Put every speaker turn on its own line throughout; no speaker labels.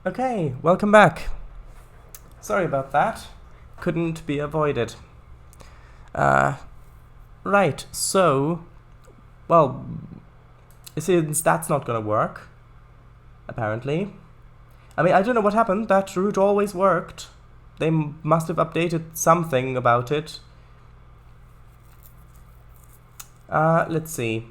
Okay, welcome back. Sorry about that. Couldn't be avoided. Right, so... Well, since that's not gonna work, apparently. I mean, I don't know what happened. That route always worked. They must have updated something about it. Let's see.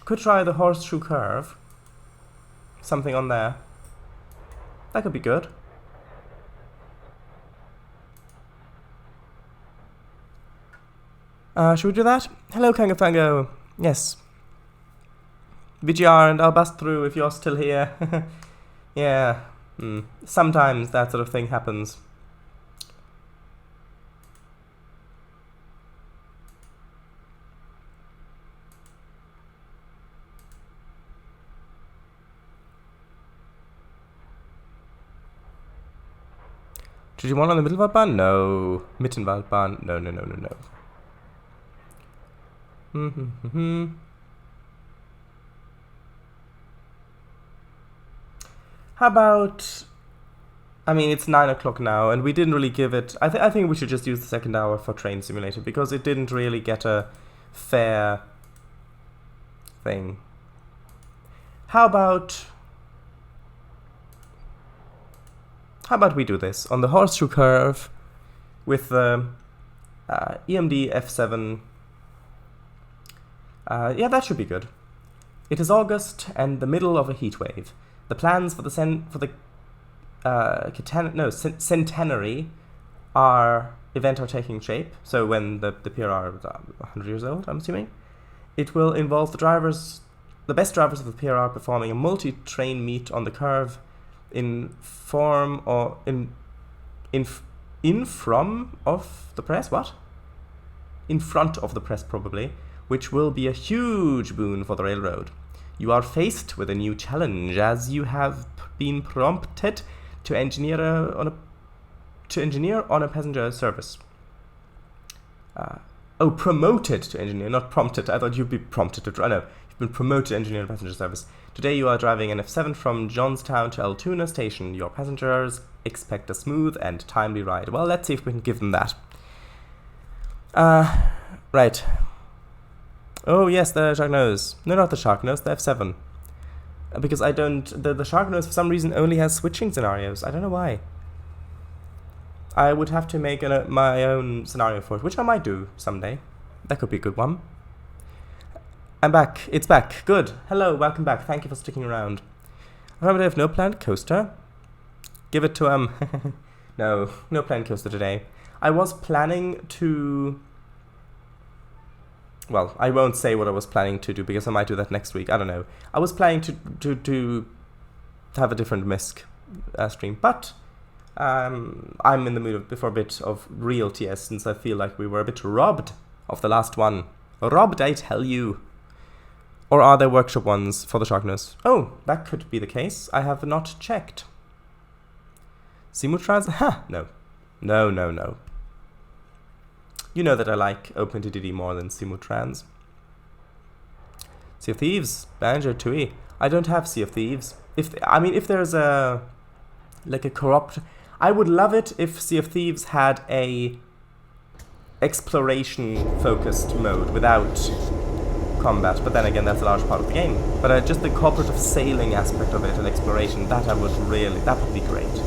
Could try the Horseshoe Curve. Something on there. That could be good. Should we do that? Hello, Kangafango. Yes. VGR, and I'll bust through if you're still here. Yeah. Sometimes that sort of thing happens. Did you want on the Mittelwaldbahn? No. Mittenwaldbahn? No. How about... I mean, it's 9 o'clock now, and we didn't really give it... I think we should just use the second hour for Train Simulator, because it didn't really get a fair thing. How about we do this? On the Horseshoe Curve, with the EMD F7... yeah, that should be good. It is August and the middle of a heat wave. The plans for the centenary event are taking shape. So when the PRR is 100 years old, I'm assuming, it will involve the best drivers of the PRR performing a multi-train meet on the curve in front of the press. What? In front of the press, probably. Which will be a huge boon for the railroad. You are faced with a new challenge, as you have been prompted to engineer on a passenger service. Promoted to engineer, not prompted. I thought you'd be prompted to drive. No, you've been promoted to engineer on a passenger service. Today you are driving an F7 from Johnstown to Altoona Station. Your passengers expect a smooth and timely ride. Well, let's see if we can give them that. Right. Oh yes, the shark nose. No, not the shark nose, the F7. Because the shark nose for some reason only has switching scenarios. I don't know why. I would have to make my own scenario for it, which I might do someday. That could be a good one. I'm back. It's back. Good. Hello, welcome back. Thank you for sticking around. Affirmative, no planned coaster. Give it to No planned coaster today. I was planning to... Well, I won't say what I was planning to do, because I might do that next week. I don't know. I was planning to have a different MISC stream, but I'm in the mood for a bit of real TS, since I feel like we were a bit robbed of the last one. Robbed, I tell you. Or are there workshop ones for the Sharknose? Oh, that could be the case. I have not checked. Simutrans? Ha! No. No. You know that I like OpenTDD more than Simutrans. Sea of Thieves, Banjo, Tui. I don't have Sea of Thieves. If there's a corrupt... I would love it if Sea of Thieves had a exploration-focused mode without combat, but then again, that's a large part of the game. But just the cooperative sailing aspect of it and exploration, that would be great.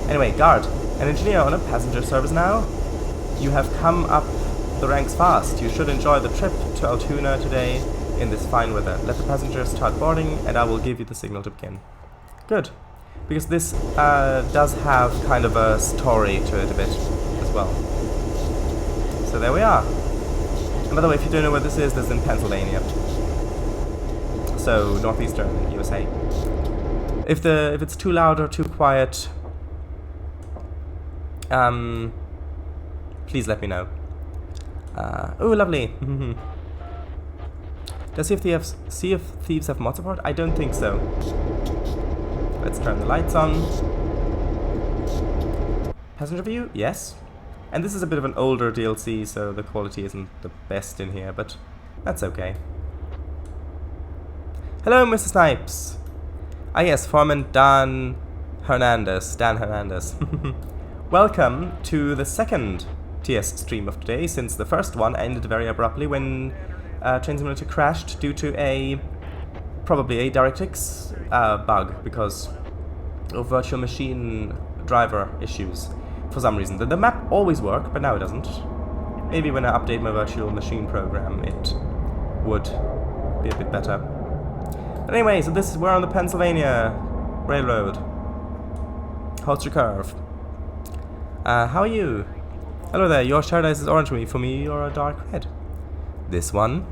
Anyway, guard, an engineer on a passenger service now. You have come up the ranks fast. You should enjoy the trip to Altoona today in this fine weather. Let the passengers start boarding, and I will give you the signal to begin. Good. Because this does have kind of a story to it a bit as well. So there we are. And by the way, if you don't know where this is in Pennsylvania. So, northeastern USA. If it's too loud or too quiet, please let me know. Oh, lovely. Does Sea of Thieves have mod support? I don't think so. Let's turn the lights on. Passenger view? Yes. And this is a bit of an older DLC, so the quality isn't the best in here, but that's okay. Hello, Mr. Snipes. Ah yes, Foreman Dan Hernandez. Welcome to the second TS stream of today, since the first one ended very abruptly when Train Simulator crashed due to probably a DirectX bug because of virtual machine driver issues for some reason. The map always worked, but now it doesn't. Maybe when I update my virtual machine program it would be a bit better. But anyway, so we're on the Pennsylvania Railroad. Horseshoe Curve. How are you? Hello there, your paradise is orange for me you're a dark red. This one?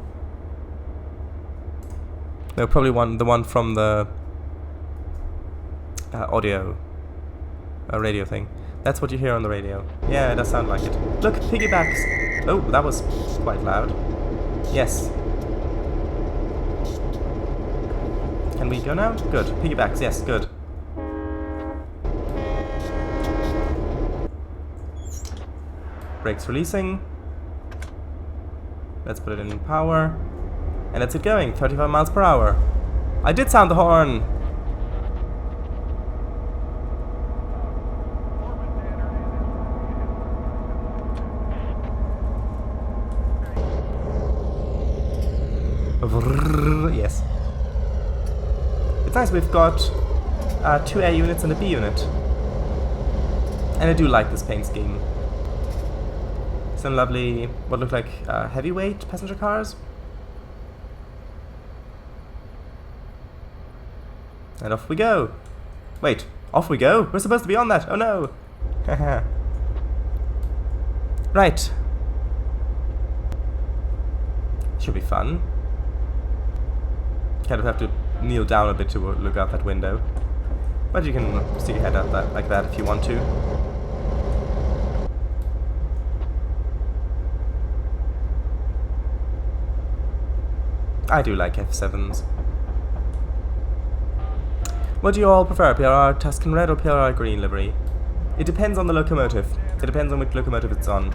No, probably the one from the audio, radio thing. That's what you hear on the radio. Yeah, it does sound like it. Look, piggybacks! Oh, that was quite loud. Yes. Can we go now? Good. Piggybacks, yes, good. Brakes releasing. Let's put it in power. And let's get going. 35 miles per hour. I did sound the horn! Yes. It's nice we've got two A units and a B unit. And I do like this paint scheme. Some lovely, what look like heavyweight passenger cars. And off we go. Wait, off we go? We're supposed to be on that. Oh no. Right. Should be fun. Kind of have to kneel down a bit to look out that window. But you can stick your head out like that if you want to. I do like F7s. What do you all prefer, PRR Tuscan Red or PRR Green livery? It depends on the locomotive. It depends on which locomotive it's on.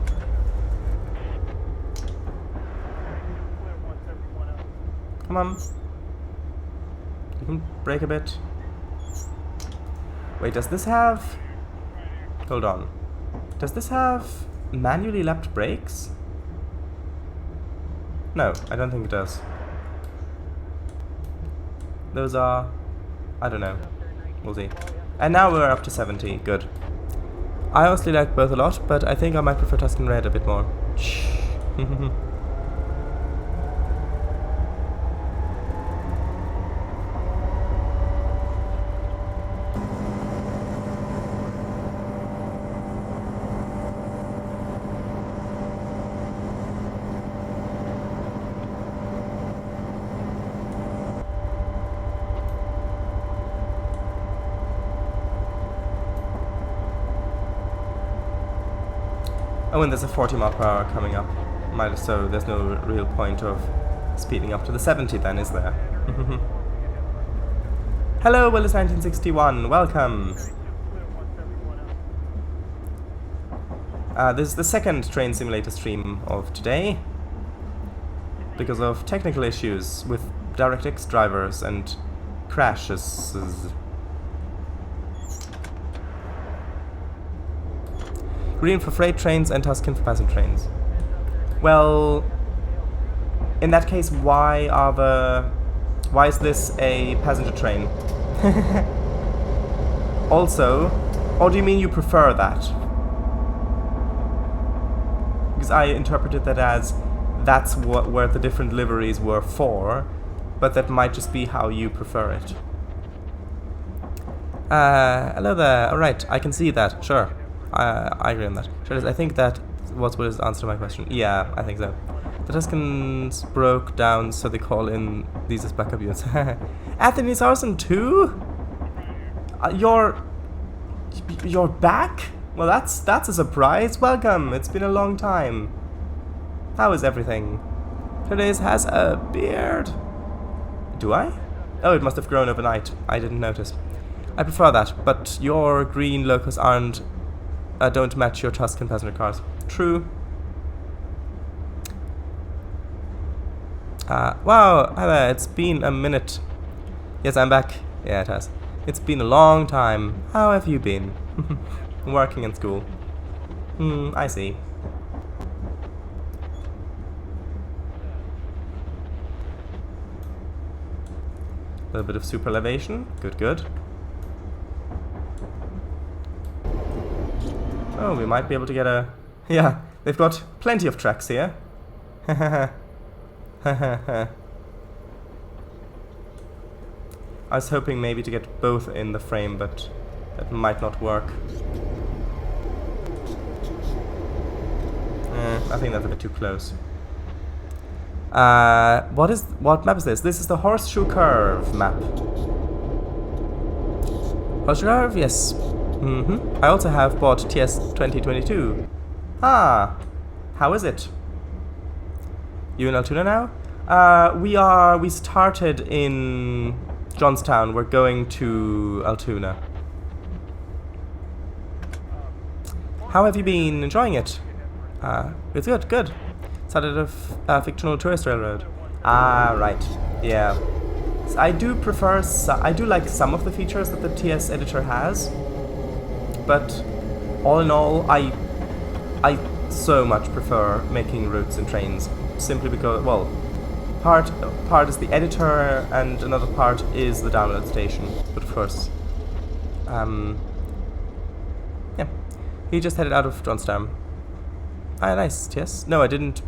Come on. You can brake a bit. Wait, does this have... Hold on. Does this have manually lapped brakes? No, I don't think it does. Those are... I don't know. We'll see. And now we're up to 70. Good. I honestly like both a lot, but I think I might prefer Tuscan Red a bit more. Oh, and there's a 40 mile per hour coming up. So there's no real point of speeding up to the 70 then, is there? Hello, Willis 1961, welcome! This is the second train simulator stream of today. Because of technical issues with DirectX drivers and crashes. Green for freight trains and Tuscan for passenger trains. Well, in that case, why is this a passenger train? Also, or do you mean you prefer that? Because I interpreted that as that's where the different liveries were for, but that might just be how you prefer it. Hello there. Alright, I can see that, sure. I agree on that. Sure, I think that was his answer to my question. Yeah, I think so. The Tuscans broke down, so they call in these as backup units. Anthony Sarson too? You're back? Well, that's a surprise. Welcome. It's been a long time. How is everything? Today's has a beard. Do I? Oh, it must have grown overnight. I didn't notice. I prefer that, but your green locos don't match your Tuscan passenger cars. True. Wow, hi there, it's been a minute. Yes, I'm back. Yeah, it has. It's been a long time. How have you been? Working in school. I see. A little bit of super elevation. Good, good. Oh, we might be able to get a... Yeah, they've got plenty of tracks here. I was hoping maybe to get both in the frame, but that might not work. I think that's a bit too close. What map is this? This is the Horseshoe Curve Map. Horseshoe Curve? Yes. I also have bought TS 2022. Ah, how is it? You in Altoona now? We started in Johnstown. We're going to Altoona. How have you been enjoying it? It's good, good. Started a fictional tourist railroad. Ah, right. Yeah. So I do prefer, I do like some of the features that the TS editor has, but all in all, I so much prefer making routes and trains, simply because, well, part is the editor and another part is the download station. But of course, yeah, he just headed out of Johnstown. Ah, nice. Yes. No, I didn't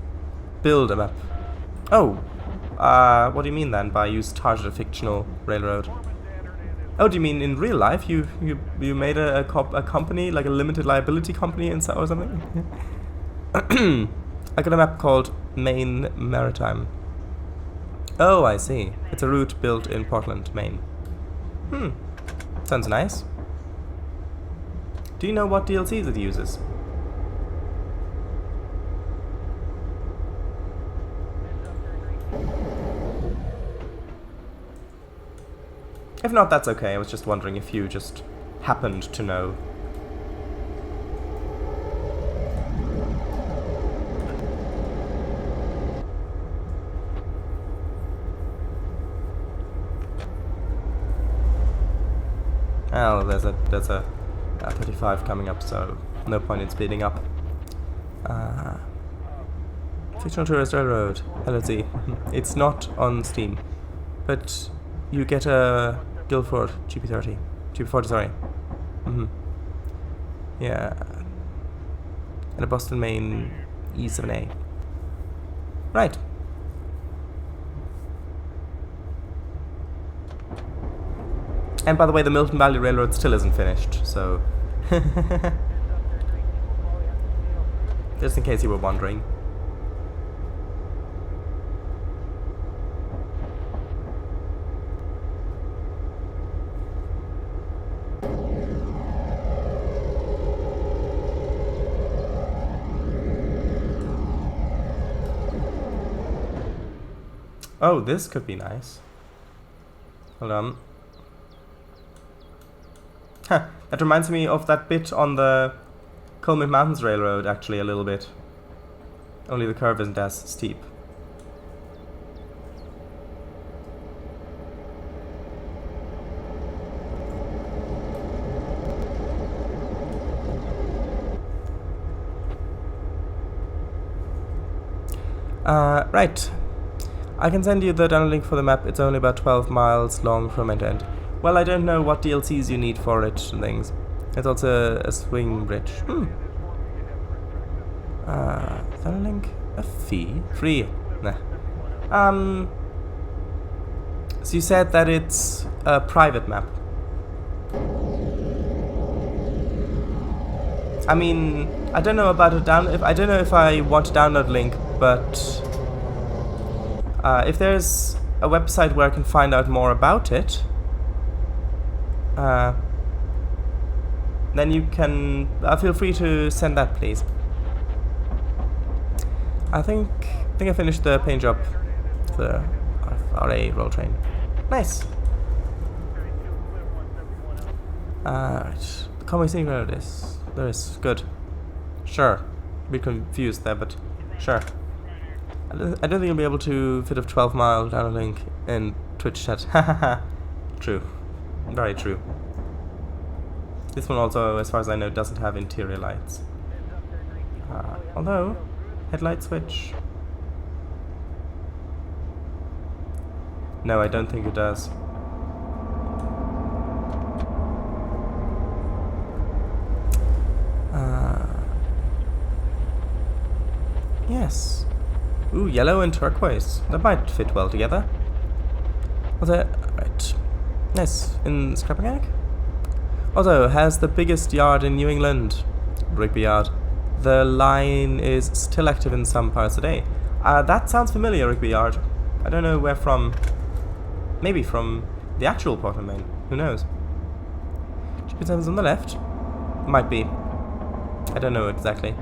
build a map. Oh, what do you mean then by you started a fictional railroad? Oh, do you mean in real life you made a company, like a limited liability company or something? I got a map called Maine Maritime. Oh, I see. It's a route built in Portland, Maine. Sounds nice. Do you know what DLCs it uses? If not, that's okay. I was just wondering if you just happened to know. Well, there's a 35 coming up, so no point in speeding up. Fictional Tourist Railroad, LLC. It's not on Steam, but you get a Guildford GP40, sorry. Yeah, and a Boston, Maine E7A. Right. And by the way, the Milton Valley Railroad still isn't finished, so just in case you were wondering. Oh, this could be nice. Hold on. That reminds me of that bit on the Coleman Mountains Railroad, actually, a little bit. Only the curve isn't as steep. Right. I can send you the download link for the map. It's only about 12 miles long from end to end. Well, I don't know what DLCs you need for it and things. It's also a swing bridge. Download link? A fee? Free? Nah. So you said that it's a private map. I mean, I don't know about I don't know if I want a download link, but if there's a website where I can find out more about it, then you can feel free to send that, please. I think I finished the paint job, the RA roll train. Nice. Right. The Conway Scenic Road is good. Sure. A bit confused there, but sure. I don't think you'll be able to fit a 12-mile download link in Twitch chat. True. Very true. This one also, as far as I know, doesn't have interior lights. Although, headlight switch. No, I don't think it does. Yes. Ooh, yellow and turquoise. That might fit well together. Right. Nice. In scrap mechanic? Although, has the biggest yard in New England. Rigby Yard. The line is still active in some parts today. That sounds familiar, Rigby Yard. I don't know where from. Maybe from the actual Portland, Maine. Who knows? GP7's on the left. Might be. I don't know exactly.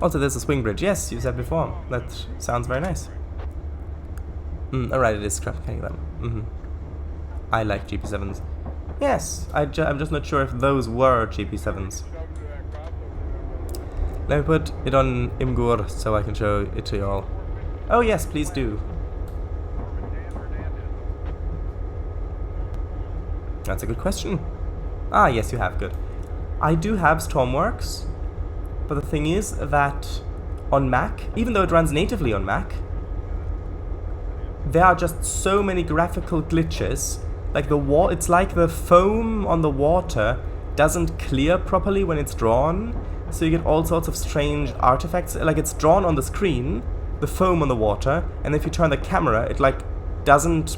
Also, there's a swing bridge. Yes, you said before. That sounds very nice. Alright, it is scrap mechanic then. I like GP7s. Yes, I'm just not sure if those were GP7s. Let me put it on Imgur so I can show it to you all. Oh yes, please do. That's a good question. Ah, yes, you have. Good. I do have Stormworks, but the thing is that on Mac, even though it runs natively on Mac, there are just so many graphical glitches. Like it's like the foam on the water doesn't clear properly when it's drawn, so you get all sorts of strange artifacts. Like it's drawn on the screen, the foam on the water, and if you turn the camera, it like doesn't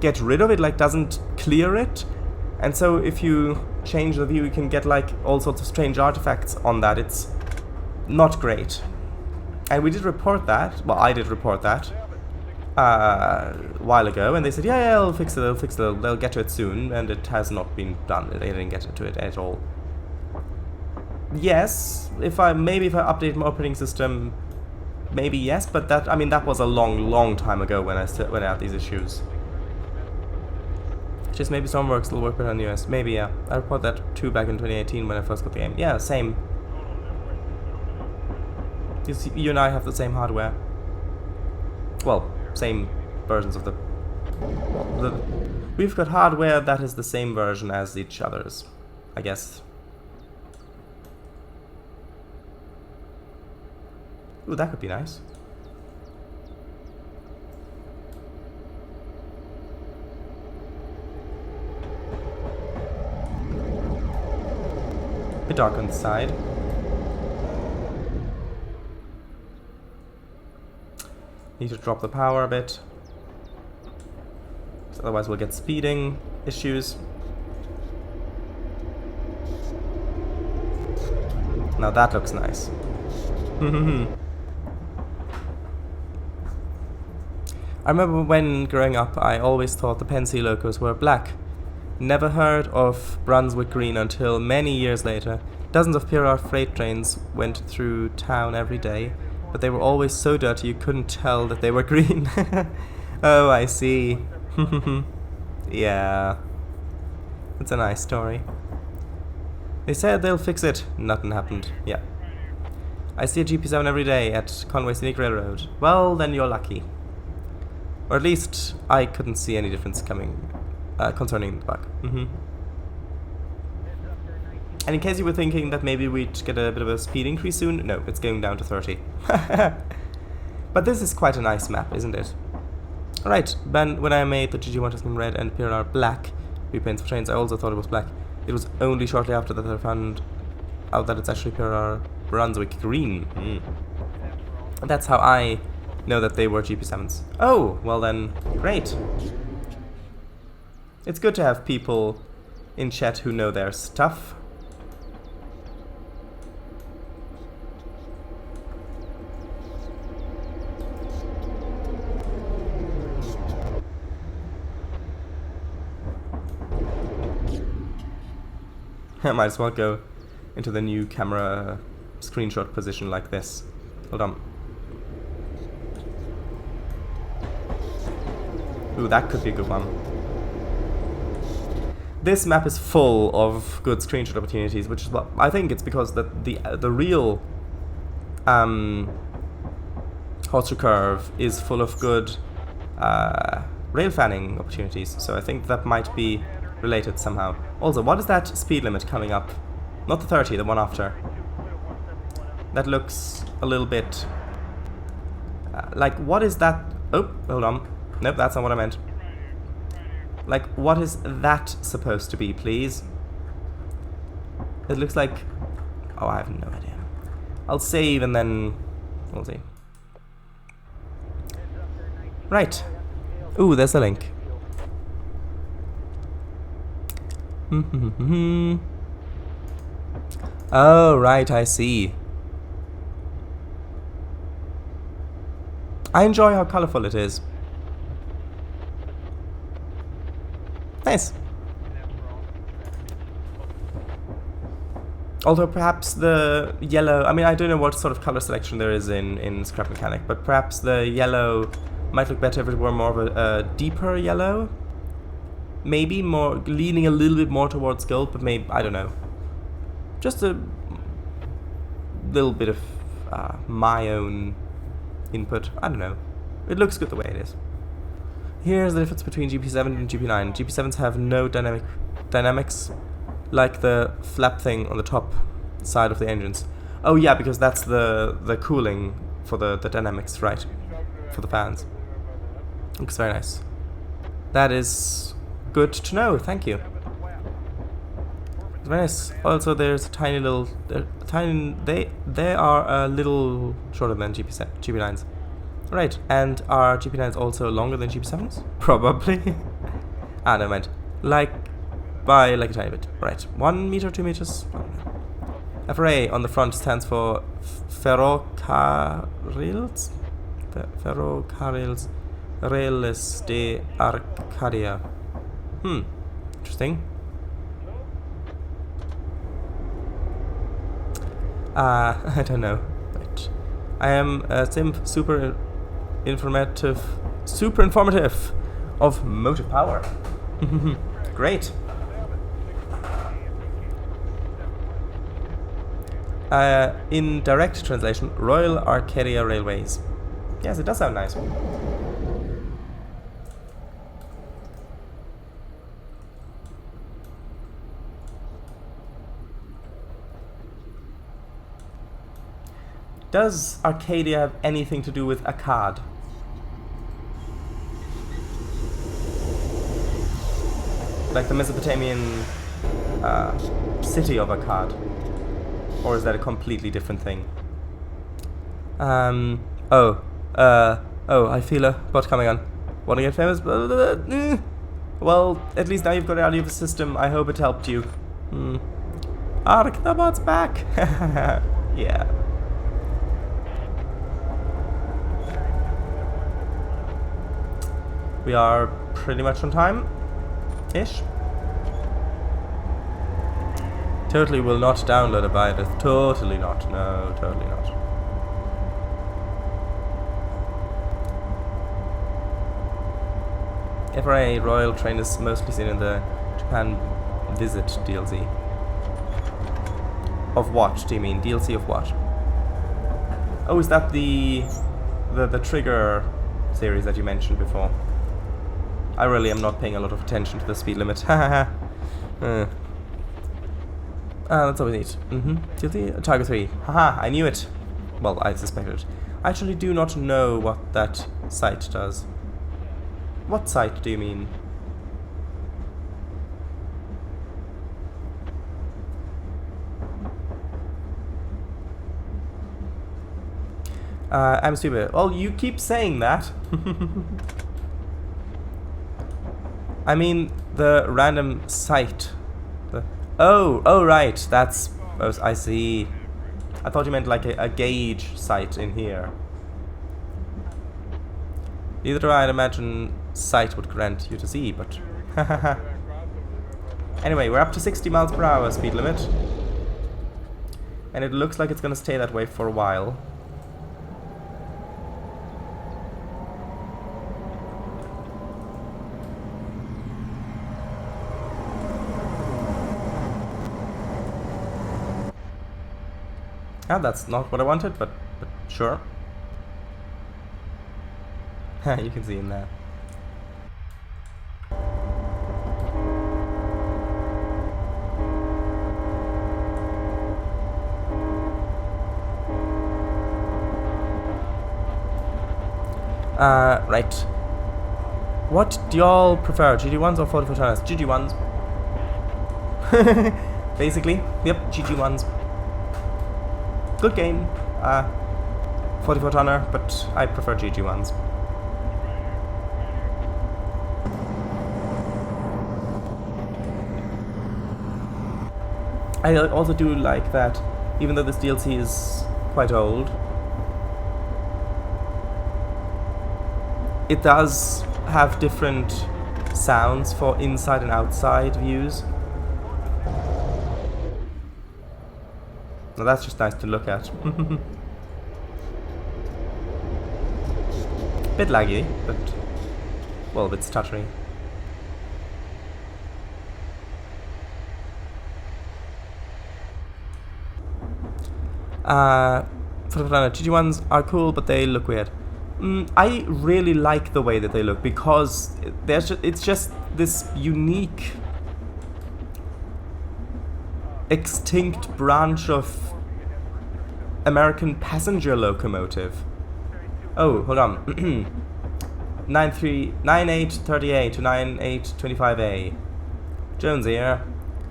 get rid of it, like doesn't clear it. And so if you change the view, you can get like all sorts of strange artifacts on that. It's not great. And we did report that. Well, I did report that a while ago, and they said, yeah, they'll fix it, they'll get to it soon, and it has not been done. They didn't get to it at all. Yes, maybe if I update my operating system, maybe yes, but that was a long time ago when I had these issues. Just maybe Stormworks will work better on US. Maybe, yeah. I reported that too back in 2018 when I first got the game. Yeah, same. You and I have the same hardware. Well, same versions of we've got hardware that is the same version as each other's, I guess. Ooh, that could be nice. Bit dark on the side. Need to drop the power a bit, otherwise we'll get speeding issues. Now that looks nice. I remember when growing up, I always thought the Pensy locos were black. Never heard of Brunswick green until many years later. Dozens of PRR freight trains went through town every day, but they were always so dirty you couldn't tell that they were green. Oh, I see. Yeah. It's a nice story. They said they'll fix it. Nothing happened. Yeah. I see a GP7 every day at Conway Scenic Railroad. Well, then you're lucky. Or at least I couldn't see any difference concerning the bug. And in case you were thinking that maybe we'd get a bit of a speed increase soon, no, it's going down to 30. But this is quite a nice map, isn't it? Alright, when I made the GG1 in red and PRR black repaints for trains, I also thought it was black. It was only shortly after that I found out that it's actually PRR Brunswick green. That's how I know that they were GP7s. Oh, well then, great. It's good to have people in chat who know their stuff. I might as well go into the new camera screenshot position like this. Hold on. Ooh, that could be a good one. This map is full of good screenshot opportunities, which is what I think it's because the real Horseshoe Curve is full of good rail fanning opportunities, so I think that might be related somehow. Also, what is that speed limit coming up? Not the 30, the one after. That looks a little bit... like, what is that? Oh, hold on. Nope, that's not what I meant. Like, what is that supposed to be, please? It looks like... oh, I have no idea. I'll save and then... we'll see. Right. Ooh, there's a link. Oh, right, I see. I enjoy how colorful it is. Nice. Although perhaps the yellow... I mean, I don't know what sort of color selection there is in Scrap Mechanic, but perhaps the yellow might look better if it were more of a deeper yellow. Maybe more leaning a little bit more towards gold, but maybe, I don't know. Just a little bit of my own input. I don't know. It looks good the way it is. Here's the difference between GP7 and GP9. GP7s have no dynamics, like the flap thing on the top side of the engines. Oh yeah, because that's the cooling for the dynamics, right? For the fans. Looks very nice. That is good to know, thank you. It's very nice. Also, there's a tiny little... They are a little shorter than GP9s. Right, and are GP9s also longer than GP7s? Probably. Ah, never mind. By like a tiny bit. Right, 1 meter, 2 meters? FRA on the front stands for Ferrocarrils? Ferrocarrils Rails de Arcadia. Interesting. I don't know. Right. I am super informative of motive power. Great. In direct translation, Royal Arcadia Railways. Yes, it does sound nice. Does Arcadia have anything to do with Akkad? Like the Mesopotamian city of Akkad? Or is that a completely different thing? Oh, I feel a bot coming on. Want to get famous? Well, at least now you've got it out of the system. I hope it helped you. Ark, the bot's back! Yeah. We are pretty much on time-ish. Totally will not download a virus. Totally not. No, totally not. FRA Royal Train is mostly seen in the Japan Visit DLC. Of what do you mean? DLC of what? Oh, is that the Trigger series that you mentioned before? I really am not paying a lot of attention to the speed limit. Haha. That's all we need. DLC Target 3. Haha, I knew it. Well, I suspected. I actually do not know what that site does. What site do you mean? I'm stupid. Well, you keep saying that. I mean, the random site. Oh, right. That's... Oh, I see. I thought you meant like a gauge site in here. Neither do I'd imagine sight would grant you to see, but... Anyway, we're up to 60 miles per hour speed limit. And it looks like it's gonna stay that way for a while. Ah, that's not what I wanted, but sure. You can see in there. Right. What do y'all prefer, GG1s or 44 tonners? GG1s. Basically, yep, GG1s. Good game. 44 tonner, but I prefer GG1s. I also do like that, even though this DLC is quite old, it does have different sounds for inside and outside views. Now that's just nice to look at. Bit laggy, but, well, a bit stuttery. For the planet, GG1s are cool, but they look weird. I really like the way that they look because it's just this unique, extinct branch of American passenger locomotive. Oh, hold on. 9838 to 9825A. Jones here.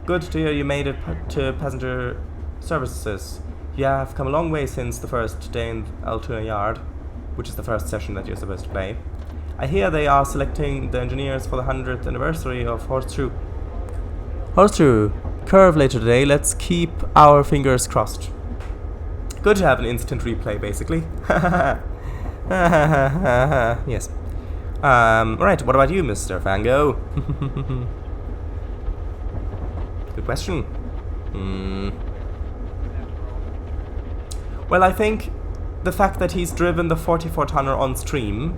Good to hear you made it to passenger services. You have come a long way since the first day in Altoona Yard, which is the first session that you're supposed to play. I hear they are selecting the engineers for the 100th anniversary of Horseshoe Curve later today. Let's keep our fingers crossed. Good to have an instant replay, basically. Yes. Right, what about you, Mr. Fango? Good question. Well, I think the fact that he's driven the 44 tonner on stream,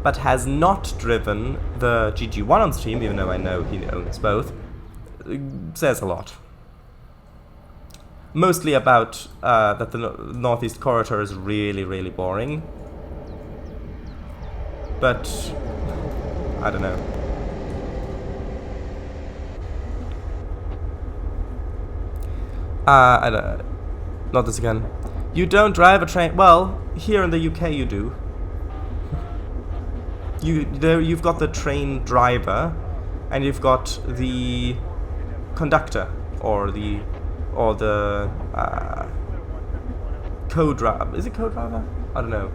but has not driven the GG1 on stream, even though I know he owns both, says a lot. Mostly about that the Northeast Corridor is really, really boring. But I don't know. Not this again. You don't drive a train. Well, here in the UK you do. You've got the train driver, and you've got the conductor, or the co-driver. Is it co-driver? I don't know.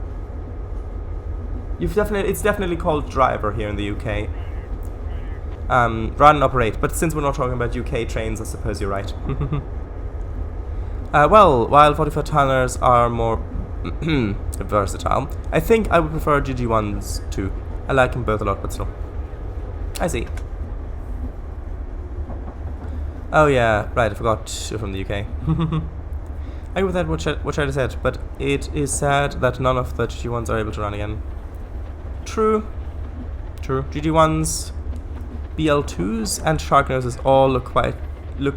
It's definitely called driver here in the UK. Run and operate. But since we're not talking about UK trains, I suppose you're right. Well, while 44 tonners are more versatile, I think I would prefer GG1s too. I like them both a lot, but still. I see. Oh yeah, right, I forgot you're from the UK. I agree with that, what I said, but it is sad that none of the GG1s are able to run again. True. GG1s, BL2s, and Sharknoses all look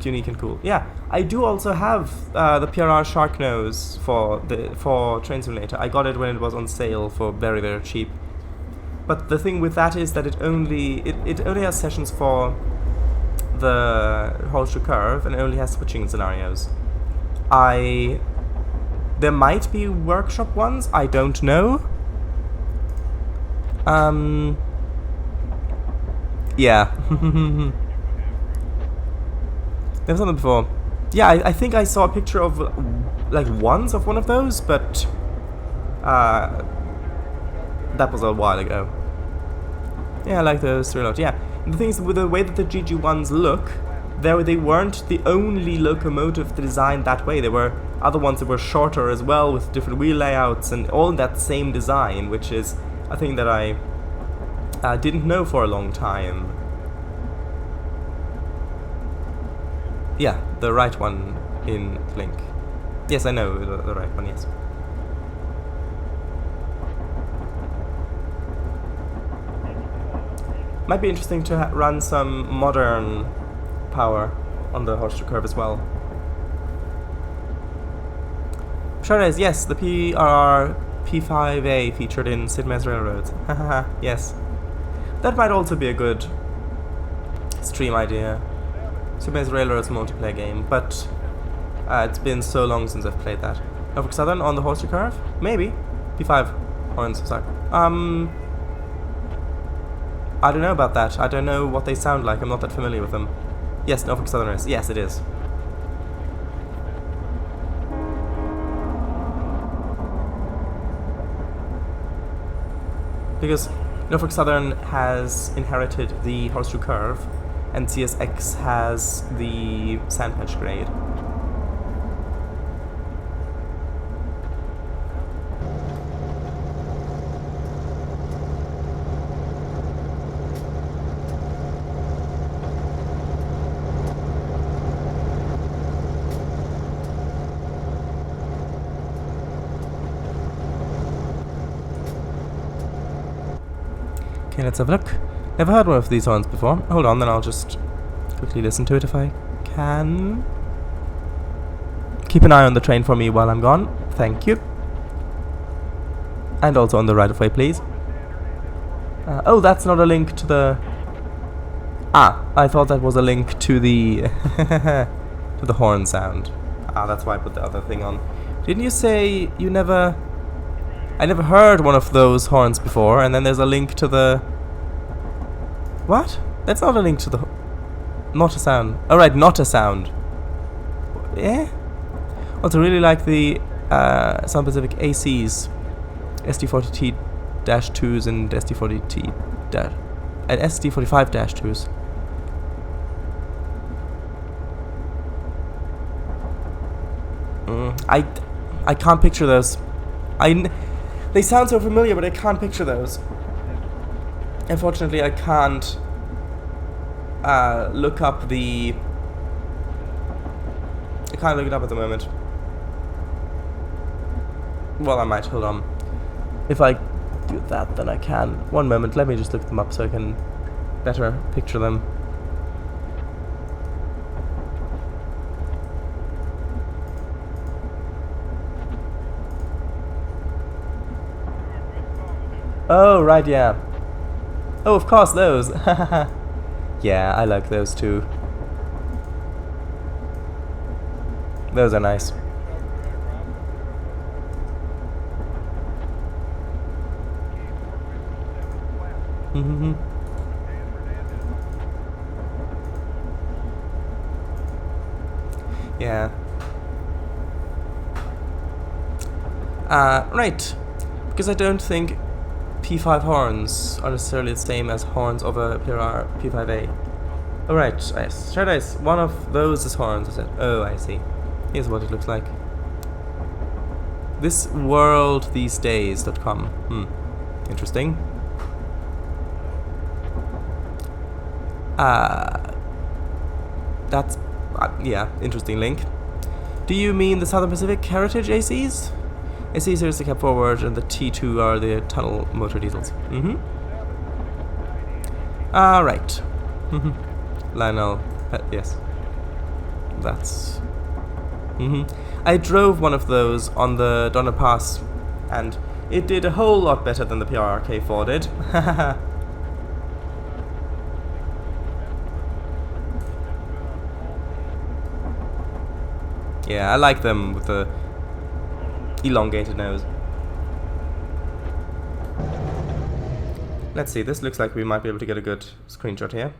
unique and cool. Yeah, I do also have the PRR Sharknose for Train Simulator. I got it when it was on sale for very, very cheap. But the thing with that is that it only has sessions for the Horseshoe Curve and only has switching scenarios. There might be workshop ones, I don't know. Yeah. There was something before. Yeah, I think I saw a picture of like once of one of those, but that was a while ago. Yeah, I like those three a lot. Yeah, and the thing is, with the way that the GG1s look, they weren't the only locomotive designed that way. There were other ones that were shorter as well, with different wheel layouts and all that same design, which is a thing that I didn't know for a long time. Yeah, the right one in Link. Yes, I know, the right one, yes. Might be interesting to run some modern power on the Horseshoe Curve as well. Sure is, yes, the PRR P5A featured in Sid Meier's Railroads. Hahaha, yes. That might also be a good stream idea. Sid Meier's Railroads multiplayer game, but it's been so long since I've played that. Norfolk Southern on the Horseshoe Curve? Maybe. P5. Horns, sorry. I don't know about that. I don't know what they sound like. I'm not that familiar with them. Yes, Norfolk Southerners. Yes, it is. Because Norfolk Southern has inherited the Horseshoe Curve, and CSX has the Sandpatch grade. Okay, let's have a look. Never heard one of these horns before. Hold on, then I'll just quickly listen to it if I can. Keep an eye on the train for me while I'm gone. Thank you. And also on the right of way, please. Oh, that's not a link to the... Ah, I thought that was a link to the... to the horn sound. Ah, that's why I put the other thing on. Didn't you say you never... I never heard one of those horns before, and then there's a link to the... What? That's not a link to the... Not a sound. Oh, right, not a sound. Yeah? Also, really like the Sound Pacific ACs. SD40T-2s and SD40T... and SD45-2s. I can't picture those. They sound so familiar, but I can't picture those. Unfortunately, I can't look up the... I can't look it up at the moment. Well, I might. Hold on. If I do that, then I can. One moment. Let me just look them up so I can better picture them. Oh, right, yeah. Oh, of course, those. Yeah, I like those too. Those are nice. Mm-hmm. Yeah. Right. Because I don't think P5 horns are necessarily the same as horns of a P5A. Alright, yes. Shred ice. One of those is horns, I said. Oh, I see. Here's what it looks like. This world these days.com. Interesting. That's yeah, interesting link. Do you mean the Southern Pacific Heritage ACs? ACs are the cab forward, and the T2 are the tunnel motor diesels. Right. Lionel, yes. That's... I drove one of those on the Donner Pass, and it did a whole lot better than the PRK4 did. Yeah, I like them with the elongated nose. Let's see, this looks like we might be able to get a good screenshot here.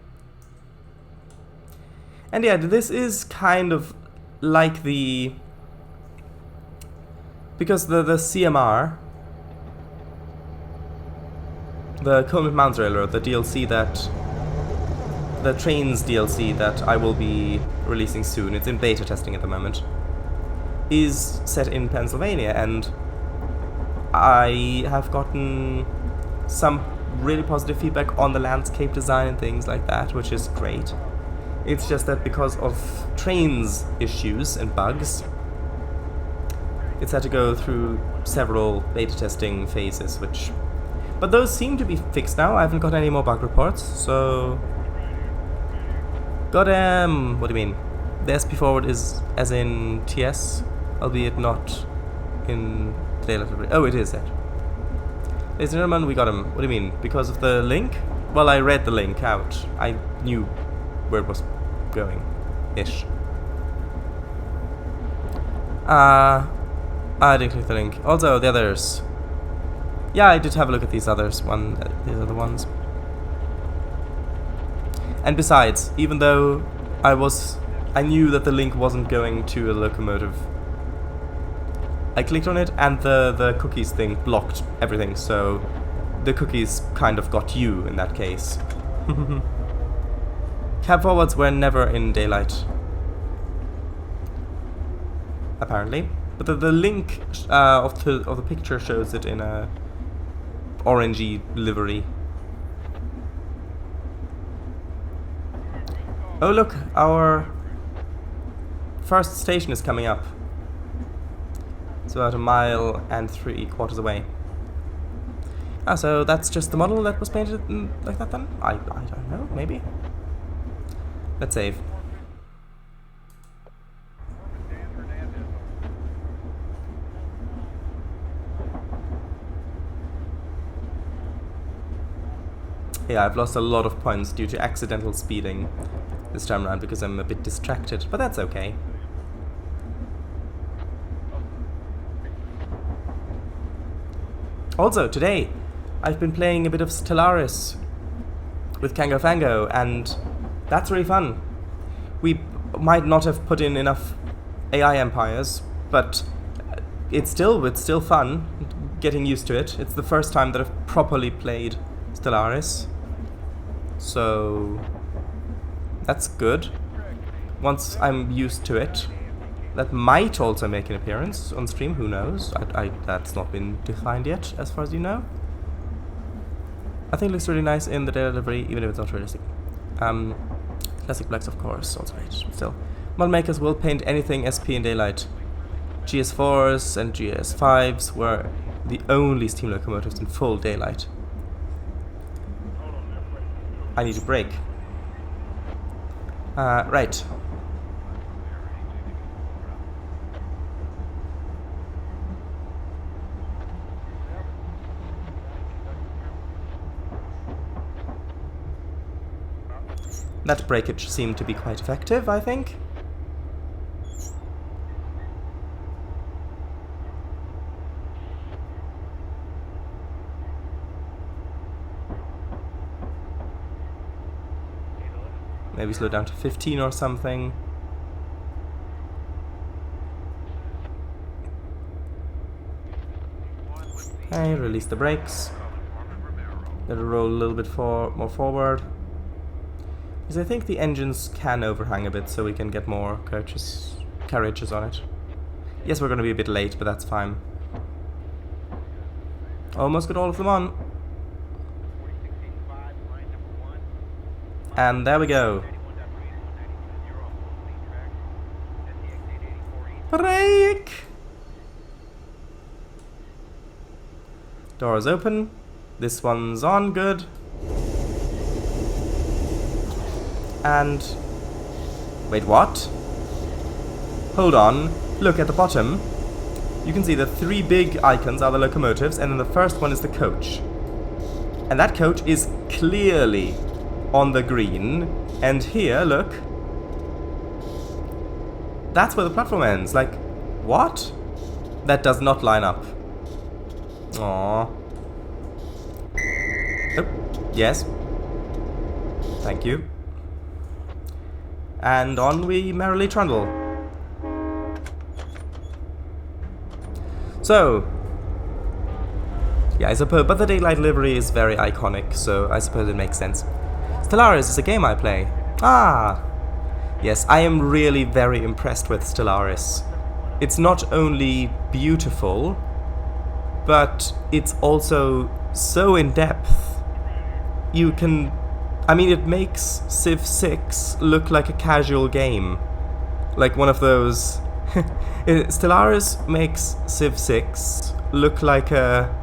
And yeah, this is kind of like the... Because the CMR, the Coleman Mounds Railroad, the DLC that... The Trains DLC that I will be releasing soon, it's in beta testing at the moment, is set in Pennsylvania, and I have gotten some really positive feedback on the landscape design and things like that, which is great. It's just that because of trains issues and bugs, it's had to go through several beta testing phases, which... But those seem to be fixed now. I haven't got any more bug reports, so... What do you mean? The SP forward is as in TS, albeit not in daylight. Oh, it is that. Ladies and gentlemen, we got him. What do you mean? Because of the link? Well, I read the link out. I knew where it was going. Ish. I didn't click the link. Also, the others. Yeah, I did have a look at these others. These other ones. And besides, even though I knew that the link wasn't going to a locomotive, I clicked on it and the cookies thing blocked everything, so the cookies kind of got you in that case. Cab forwards were never in daylight, apparently, but the link of the picture shows it in a orangey livery. Oh look, our first station is coming up. It's about 1 mile and 3/4 away. Ah, so that's just the model that was painted like that then? I don't know, maybe? Let's save. Yeah, I've lost a lot of points due to accidental speeding this time around because I'm a bit distracted, but that's okay. Also, today, I've been playing a bit of Stellaris with Kango Fango, and that's really fun. We might not have put in enough AI empires, but it's still fun, getting used to it. It's the first time that I've properly played Stellaris, so that's good. Once I'm used to it, that might also make an appearance on stream, who knows? That's not been defined yet, as far as you know. I think it looks really nice in the data delivery, even if it's not realistic. Classic blacks, of course, also great. Still, model makers will paint anything SP in daylight. GS4s and GS5s were the only steam locomotives in full daylight. I need a break. Right. That breakage seemed to be quite effective, I think. Maybe slow down to 15 or something. Okay, release the brakes. Let it roll a little bit more forward. Because I think the engines can overhang a bit, so we can get more carriages on it. Yes, we're going to be a bit late, but that's fine. Almost got all of them on. And there we go. Brake! Doors open. This one's on, good. And... wait, what? Hold on. Look at the bottom. You can see the 3 big icons are the locomotives, and then the first one is the coach. And that coach is clearly on the green. And here, look. That's where the platform ends. Like, what? That does not line up. Aww. Oh, yes. Thank you. And on we merrily trundle. So, yeah, I suppose, but the daylight livery is very iconic, so I suppose it makes sense. Stellaris is a game I play. Ah! Yes, I am really very impressed with Stellaris. It's not only beautiful, but it's also so in-depth. You can... I mean, it makes Civ 6 look like a casual game. Like one of those... Stellaris makes Civ 6 look like a...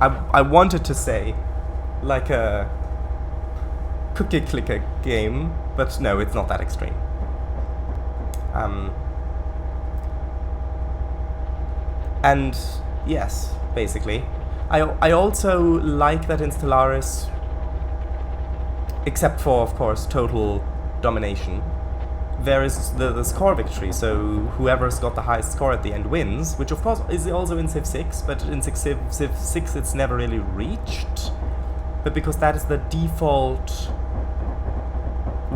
I wanted to say, like a cookie clicker game, but no, it's not that extreme. And yes, basically. I also like that in Stellaris, except for, of course, total domination, there is the score victory, so whoever's got the highest score at the end wins, which of course is also in Civ 6, but in Civ 6 it's never really reached. But because that is the default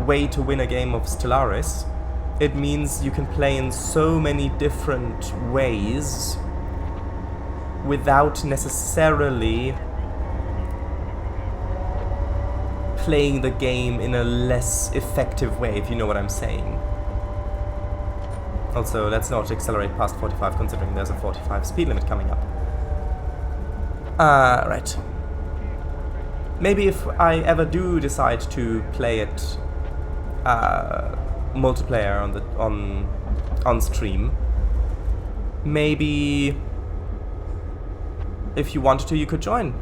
way to win a game of Stellaris, it means you can play in so many different ways without necessarily playing the game in a less effective way, if you know what I'm saying. Also, let's not accelerate past 45 considering there's a 45 speed limit coming up. Right. Maybe if I ever do decide to play it multiplayer on stream, maybe if you wanted to, you could join.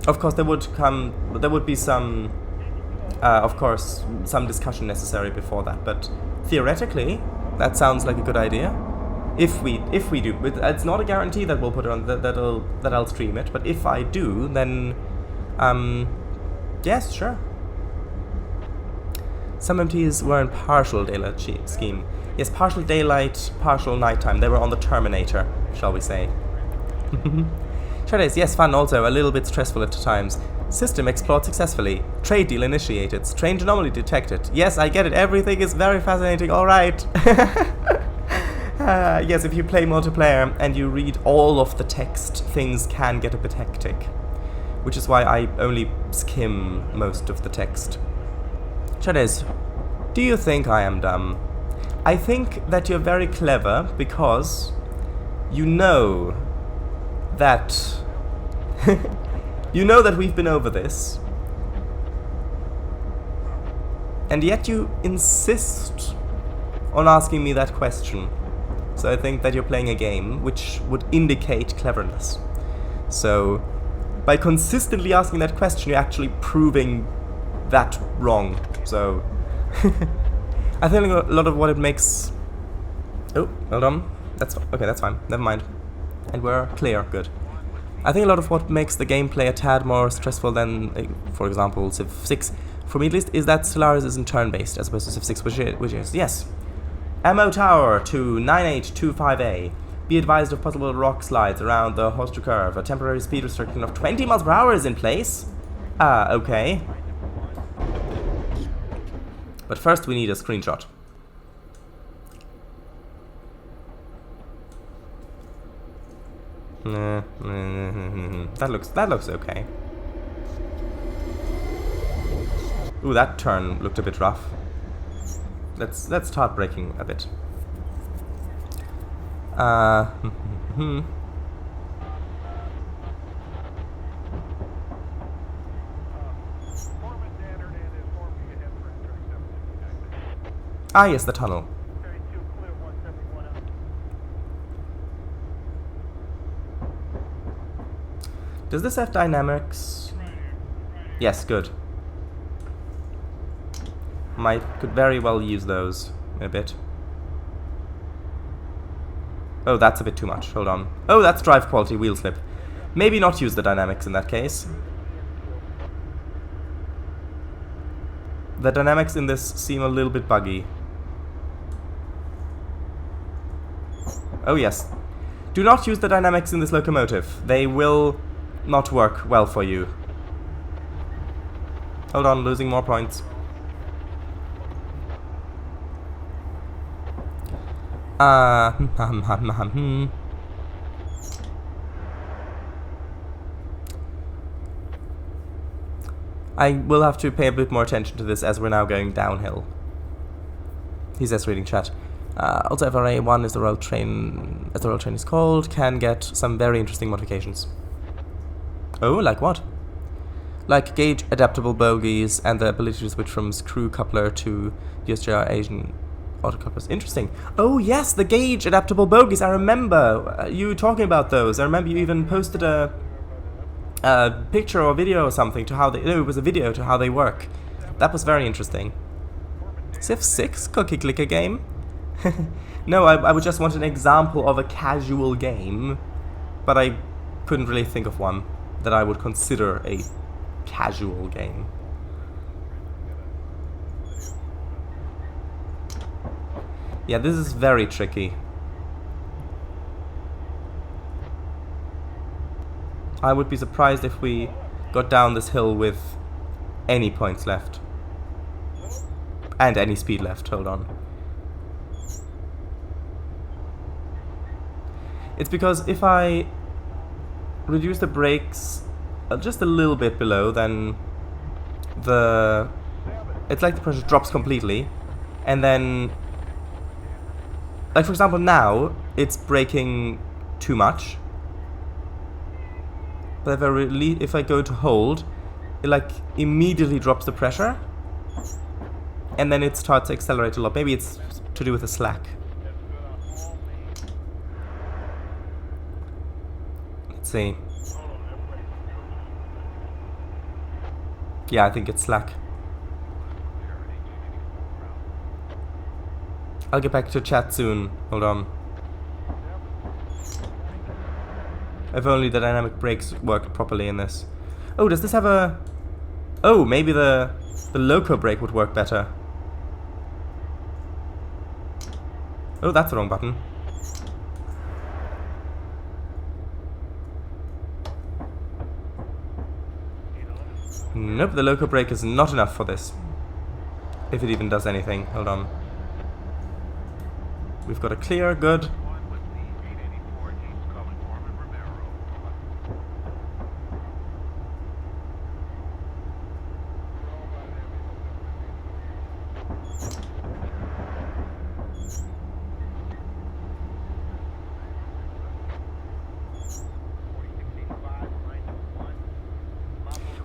Of course, there would be some, of course, some discussion necessary before that. But theoretically, that sounds like a good idea. If we do, but it's not a guarantee that we'll put it on that I'll stream it. But if I do, then, yes, sure. Some MTs were in partial daylight scheme. Yes, partial daylight, partial nighttime. They were on the Terminator, shall we say? Shadows, yes, fun also, a little bit stressful at times. System explored successfully. Trade deal initiated. Strange anomaly detected. Yes, I get it. Everything is very fascinating. All right. Yes, if you play multiplayer and you read all of the text, things can get a bit hectic. Which is why I only skim most of the text. Shadows, do you think I am dumb? I think that you're very clever because you know that you know that we've been over this, and yet you insist on asking me that question. So I think that you're playing a game which would indicate cleverness. So by consistently asking that question, you're actually proving that wrong. So I think a lot of what it makes... Oh, hold on. That's okay, that's fine. Never mind. And we're clear. Good. I think a lot of what makes the gameplay a tad more stressful than, for example, Civ 6, for me at least, is that Stellaris isn't turn-based as opposed to Civ 6, which is, yes. Ammo Tower to 9825A. Be advised of possible rock slides around the Horseshoe Curve. A temporary speed restriction of 20 miles per hour is in place. Okay. But first we need a screenshot. That looks okay. Ooh, that turn looked a bit rough. Let's start braking a bit. Ah, yes, the tunnel. Does this have dynamics? Yes, good. Could very well use those a bit. Oh, that's a bit too much. Hold on. Oh, that's drive quality, wheel slip. Maybe not use the dynamics in that case. The dynamics in this seem a little bit buggy. Oh, yes. Do not use the dynamics in this locomotive. They will not work well for you. Hold on, losing more points. I will have to pay a bit more attention to this as we're now going downhill. He says reading chat. Also, FRA1 is the rail train, as the rail train is called, can get some very interesting modifications. Oh, like what? Like gauge adaptable bogies and the ability to switch from screw coupler to USJR Asian autocouplers. Interesting. Oh yes, the gauge adaptable bogies. I remember you talking about those. I remember you even posted a picture or video or something to how they... No, it was a video to how they work. That was very interesting. Civ 6 cookie clicker game? No, I would just want an example of a casual game but I couldn't really think of one that I would consider a casual game. Yeah, this is very tricky. I would be surprised if we got down this hill with any points left. And any speed left, hold on. It's because if I reduce the brakes just a little bit below, then it's like the pressure drops completely, and then, like for example now, it's braking too much. But if I go to hold, it like immediately drops the pressure, and then it starts to accelerate a lot. Maybe it's to do with the slack. Let's see. Yeah, I think it's slack. I'll get back to chat soon. Hold on. If only the dynamic brakes worked properly in this. Oh, does this have a... Oh, maybe the loco brake would work better. Oh, that's the wrong button. Nope, the loco brake is not enough for this. If it even does anything. Hold on. We've got a clear, good.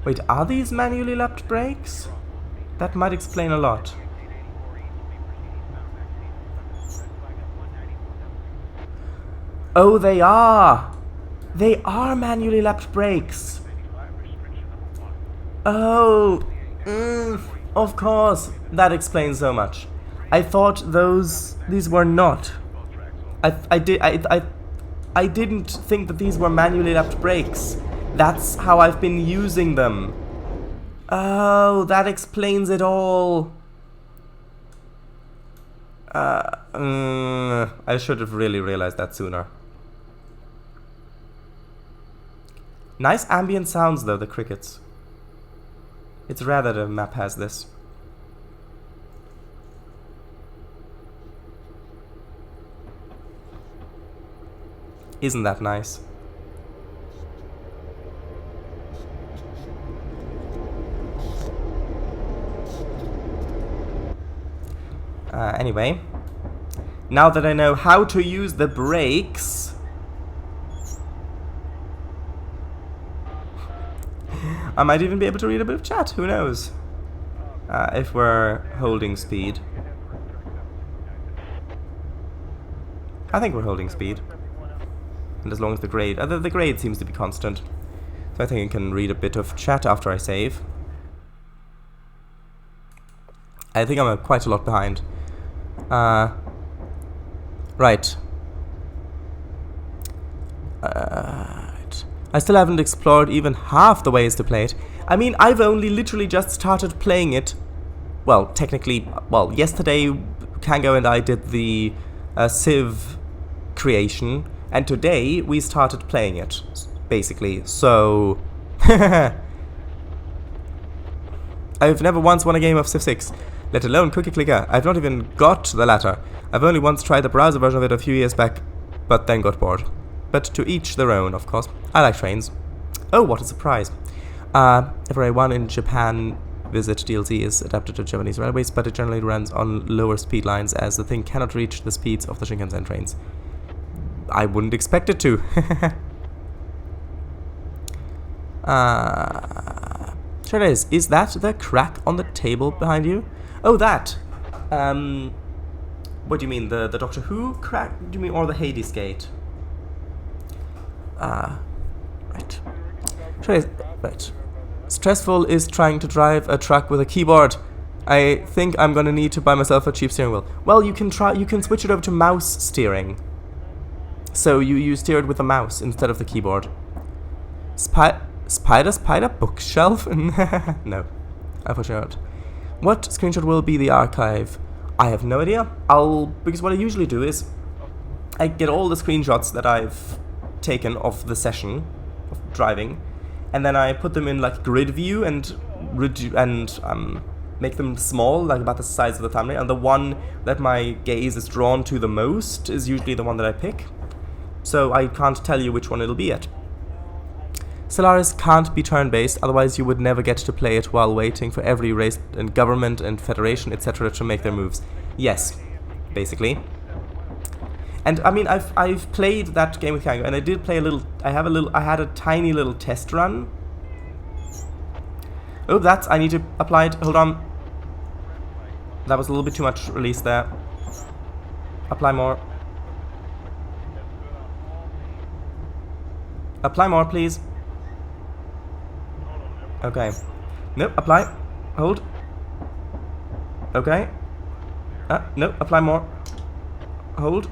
Wait, are these manually lapped brakes? That might explain a lot. Oh, they are! They are manually lapped brakes! Oh! Of course! That explains so much. I thought these were not. I didn't think that these were manually lapped brakes. That's how I've been using them. Oh, that explains it all. I should have really realized that sooner. Nice ambient sounds though, the crickets. It's rare that a map has this. Isn't that nice? Anyway, now that I know how to use the brakes, I might even be able to read a bit of chat, who knows? If we're holding speed. I think we're holding speed. And as long as the grade... the grade seems to be constant. So I think I can read a bit of chat after I save. I think I'm quite a lot behind. Right. I still haven't explored even half the ways to play it. I mean, I've only literally just started playing it. Well, technically, well, yesterday Kango and I did the Civ creation, and today we started playing it, basically. So, I've never once won a game of Civ 6. Let alone Cookie Clicker. I've not even got the latter. I've only once tried the browser version of it a few years back, but then got bored. But to each their own, of course. I like trains. Oh, what a surprise. Every one in Japan Visit DLC is adapted to Japanese railways, but it generally runs on lower speed lines as the thing cannot reach the speeds of the Shinkansen trains. I wouldn't expect it to. Sure it is. Is that the crack on the table behind you? Oh, that! What do you mean? The Doctor Who crack? Do you mean, or the Hades gate? Right. Sure it is. Right. Stressful is trying to drive a truck with a keyboard. I think I'm gonna need to buy myself a cheap steering wheel. Well, you can switch it over to mouse steering. So you steer it with the mouse instead of the keyboard. Spider bookshelf? No, unfortunately not. What screenshot will be the archive? I have no idea. Because what I usually do is I get all the screenshots that I've taken of the session of driving, and then I put them in like grid view and make them small, like about the size of the thumbnail, and the one that my gaze is drawn to the most is usually the one that I pick. So I can't tell you which one it'll be yet. Stellaris can't be turn-based, otherwise you would never get to play it while waiting for every race and government and federation, etc. to make their moves. Yes, basically. And I mean, I've played that game with Kango, and I did play a little. I had a tiny little test run. Oh, I need to apply it. Hold on. That was a little bit too much release there. Apply more. Apply more, please. Okay. Nope, apply. Hold. Okay. Nope, apply more. Hold.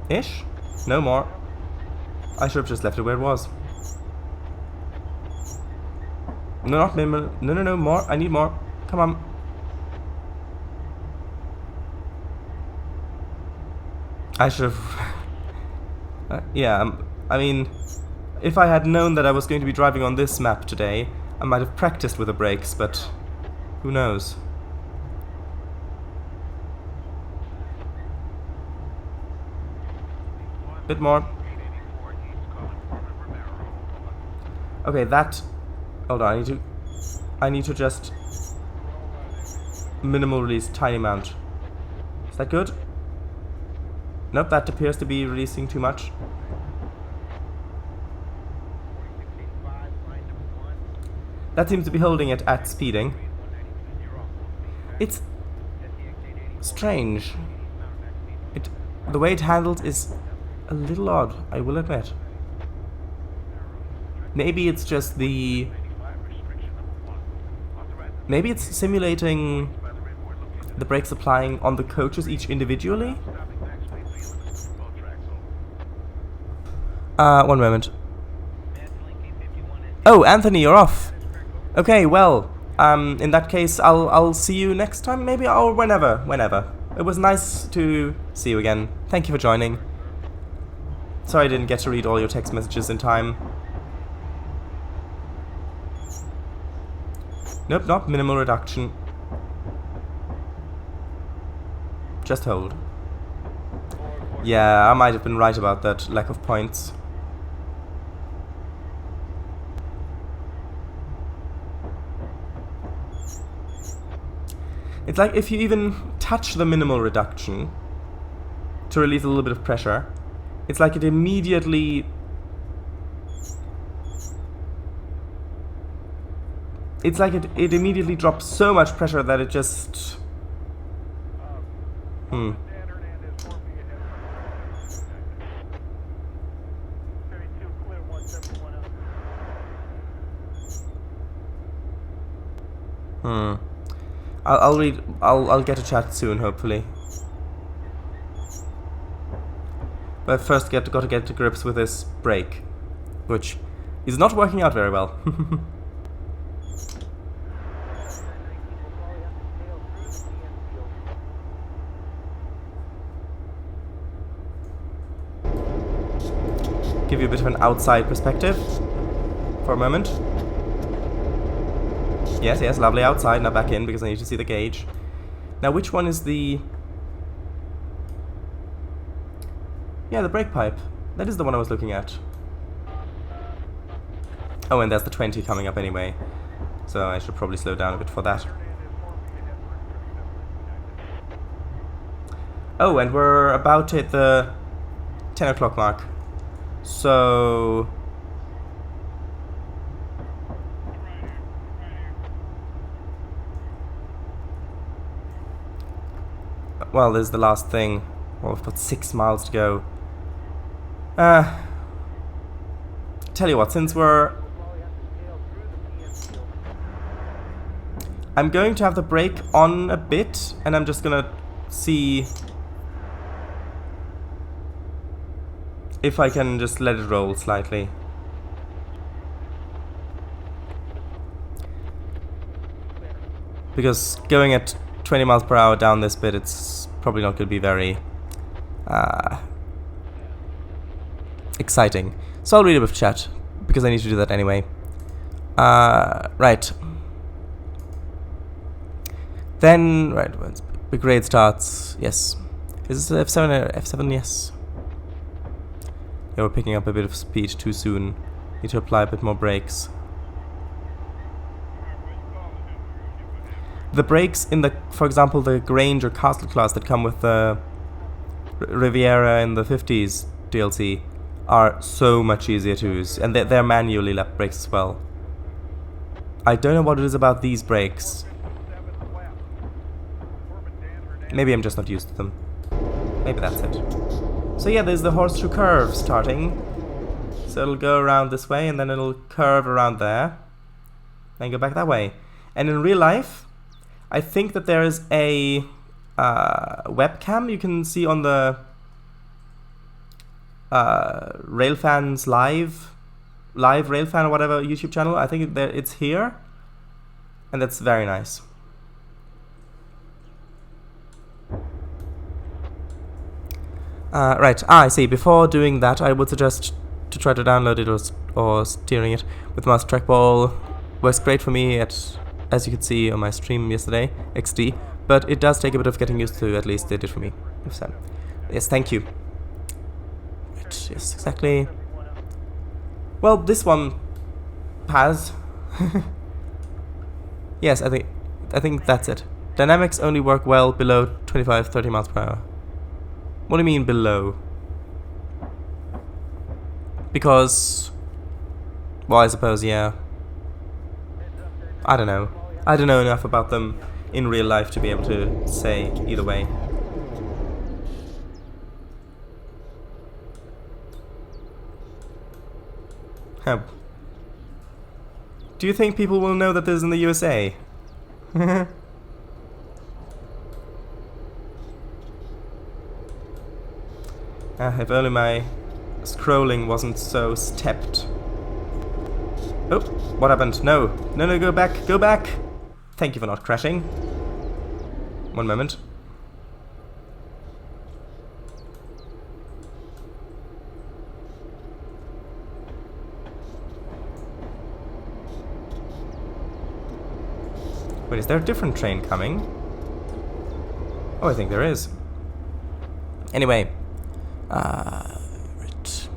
Ish. No more. I should have just left it where it was. No, not minimal. No, more. I need more. Come on. I should have... yeah, I mean, if I had known that I was going to be driving on this map today, I might have practiced with the brakes, but who knows? Bit more. Okay, that... Hold on, I need to just... Minimal release, tiny amount. Is that good? Nope, that appears to be releasing too much. That seems to be holding it at speeding. It's strange. The way it handles is a little odd, I will admit. Maybe it's just the... Maybe it's simulating the brakes applying on the coaches each individually? One moment. Oh, Anthony, you're off. Okay, well, in that case, I'll see you next time, maybe, or whenever. It was nice to see you again. Thank you for joining. Sorry I didn't get to read all your text messages in time. Nope, not minimal reduction. Just hold. Yeah, I might have been right about that lack of points. It's like if you even touch the minimal reduction to release a little bit of pressure, it's like it immediately... It's like it immediately drops so much pressure that it just... I'll get a chat soon, hopefully. But first got to get to grips with this brake, which is not working out very well. Give you a bit of an outside perspective for a moment. Yes, lovely outside. Now back in because I need to see the gauge. Now, which one is the... Yeah, the brake pipe. That is the one I was looking at. Oh, and there's the 20 coming up anyway. So I should probably slow down a bit for that. Oh, and we're about to hit the 10 o'clock mark. So... Well, there's the last thing. Well, we've got 6 miles to go. Tell you what, since we're... I'm going to have the brake on a bit, and I'm just gonna see... if I can just let it roll slightly. Because going at 20 miles per hour down this bit, it's probably not going to be very exciting. So I'll read a bit of chat, because I need to do that anyway. Right. Then, right, once big raid starts, yes. Is this F7 or F7? Yes. Yeah, we're picking up a bit of speed too soon. Need to apply a bit more brakes. The brakes in the, for example, the Grange or Castle class that come with the Riviera in the 50s DLC are so much easier to use, and they're manually lap brakes as well. I don't know what it is about these brakes. Maybe I'm just not used to them. Maybe that's it. So yeah, there's the Horseshoe Curve starting. So it'll go around this way, and then it'll curve around there, and go back that way. And in real life, I think that there is a webcam you can see on the Railfan's live Railfan or whatever YouTube channel. I think it's here, and that's very nice. Right, I see. Before doing that, I would suggest to try to download it or steering it with mouse trackball. Works great for me as you could see on my stream yesterday, XD, but it does take a bit of getting used to, at least it did for me. So, yes, thank you. Right, yes, exactly. Well, this one has. Yes, I think that's it. Dynamics only work well below 25-30 miles per hour. What do you mean below? Because, well, I suppose, yeah. I don't know. I don't know enough about them in real life to be able to say either way. Do you think people will know that this is in the USA? If only my scrolling wasn't so stepped. Oh, what happened? No, go back, go back! Thank you for not crashing. One moment. Wait, is there a different train coming? Oh, I think there is. Anyway. Right.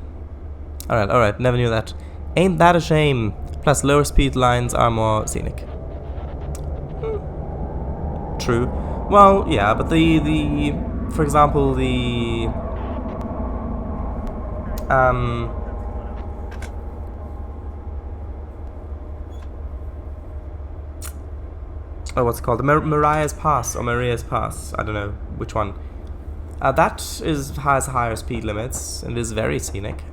Alright, never knew that. Ain't that a shame? Plus, lower speed lines are more scenic. True. Well, yeah, but for example, the oh, what's it called? The Maria's Pass, or Maria's Pass. I don't know which one. That has higher speed limits and is very scenic.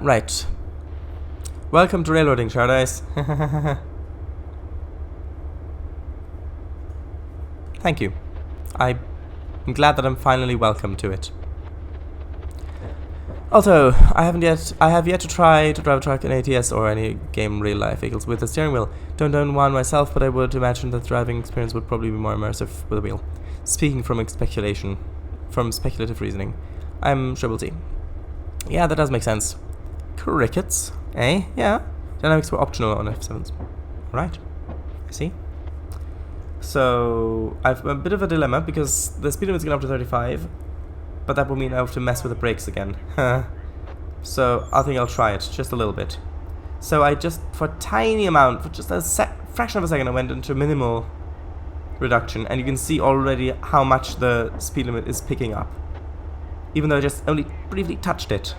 Right. Welcome to Railroading Paradise. Thank you. I'm glad that I'm finally welcome to it. Also, I have yet to try to drive a truck in ATS or any game real life vehicles with a steering wheel. Don't own one myself, but I would imagine that the driving experience would probably be more immersive with a wheel. Speaking from speculative reasoning, I'm Triple T. Yeah, that does make sense. Crickets, eh? Yeah. Dynamics were optional on F7s. Right. I see. So, I've a bit of a dilemma because the speed limit's going up to 35, but that will mean I have to mess with the brakes again. So, I think I'll try it just a little bit. So, I just, for a tiny amount, for just a fraction of a second, I went into minimal reduction, and you can see already how much the speed limit is picking up. Even though I just only briefly touched it.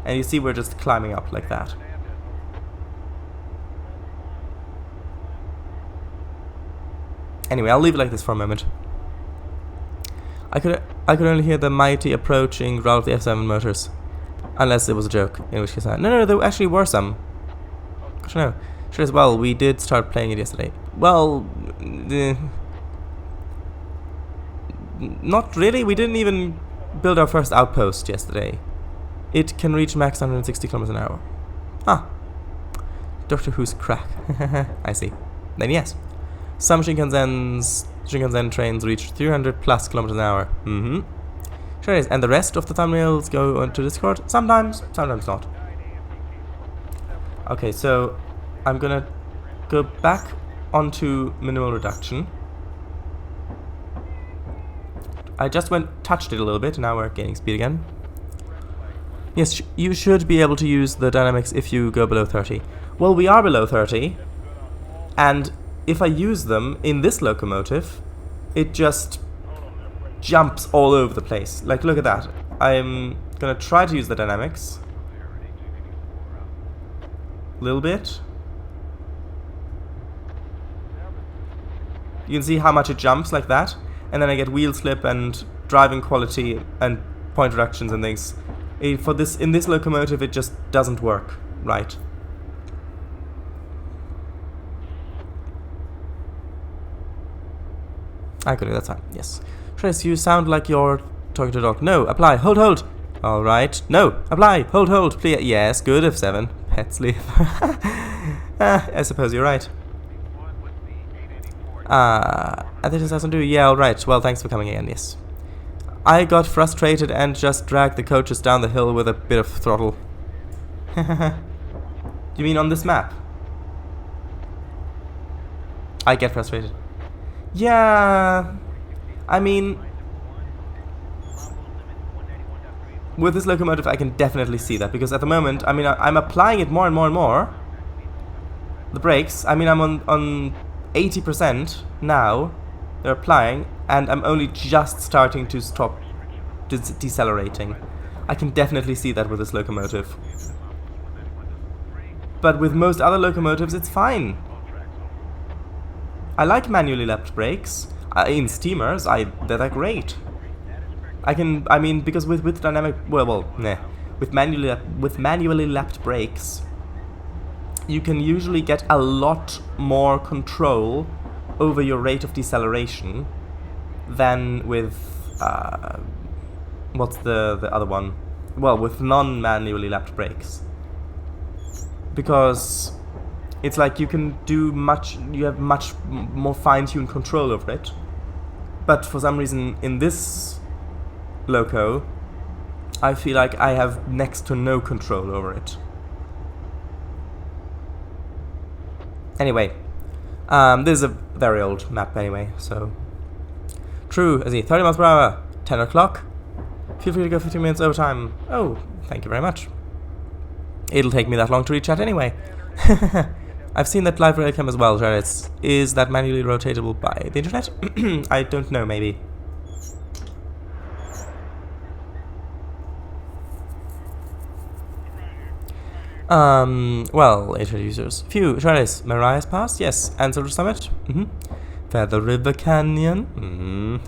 And you see we're just climbing up like that. Anyway, I'll leave it like this for a moment. I could only hear the mighty approaching growl of the F7 motors. Unless it was a joke, in which case no, there actually were some. Gosh, know. Sure as well, we did start playing it yesterday. Well, not really. We didn't even build our first outpost yesterday. It can reach max 160 kilometers an hour. Ah. Doctor Who's crack. I see. Then yes. Some Shinkansen trains reach 300 plus kilometers an hour. Sure is. And the rest of the thumbnails go onto Discord? Sometimes not. Okay, so I'm gonna go back onto minimal reduction. I just touched it a little bit, and now we're gaining speed again. Yes, you should be able to use the dynamics if you go below 30. Well, we are below 30, and if I use them in this locomotive, it just jumps all over the place. Like, look at that. I'm gonna try to use the dynamics. A little bit. You can see how much it jumps like that, and then I get wheel slip and driving quality and point reductions and things. In this locomotive, it just doesn't work right. I could do that time. Yes. Trace, you sound like you're talking to a dog. No, apply. Hold. All right. No, apply. Hold. Please. Yes. Good. F7. Pet sleep. I suppose you're right. I think it doesn't do. Yeah. All right. Well, thanks for coming again. Yes. I got frustrated and just dragged the coaches down the hill with a bit of throttle. You mean on this map? I get frustrated. Yeah, I mean, with this locomotive I can definitely see that, because at the moment, I mean, I'm applying it more and more. The brakes, I mean, I'm on 80% now, they're applying, and I'm only just starting to stop decelerating. I can definitely see that with this locomotive. But with most other locomotives, it's fine. I like manually lapped brakes. In steamers, they're great. I mean, because with dynamic, with manually lapped brakes, you can usually get a lot more control over your rate of deceleration than with what's the other one? Well, with non-manually lapped brakes, because it's like you have much more fine-tuned control over it. But for some reason in this loco, I feel like I have next to no control over it. Anyway, this is a very old map anyway, so... True, I see, 30 miles per hour, 10 o'clock. Feel free to go 15 minutes overtime. Oh, thank you very much. It'll take me that long to reach that anyway. I've seen that live railcam as well, Jared. Is that manually rotatable by the internet? I don't know, maybe. Well, introducers. Phew, Charles, Mariah's Pass? Yes. Answer Summit? Feather River Canyon?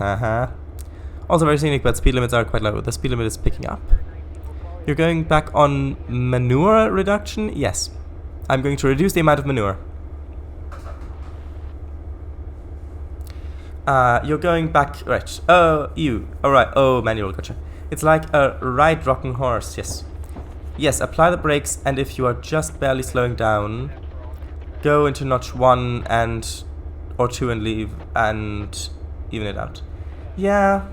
Also very scenic, but speed limits are quite low. The speed limit is picking up. You're going back on manure reduction? Yes. I'm going to reduce the amount of manure. You're going back... Right. Oh, you. Alright. Oh, manual, gotcha. It's like a right rocking horse, yes. Yes, apply the brakes, and if you are just barely slowing down, go into notch 1 or 2 and leave, and even it out. Yeah.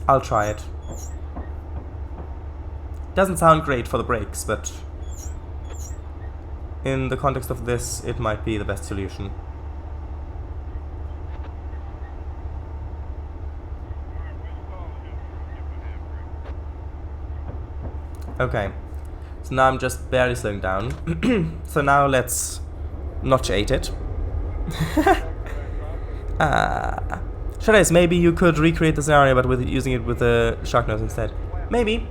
I'll try it. Doesn't sound great for the brakes, but in the context of this, it might be the best solution. Okay, so now I'm just barely slowing down. So now let's notch 8 it. Shades, maybe you could recreate the scenario, but using it with the shark nose instead. Maybe.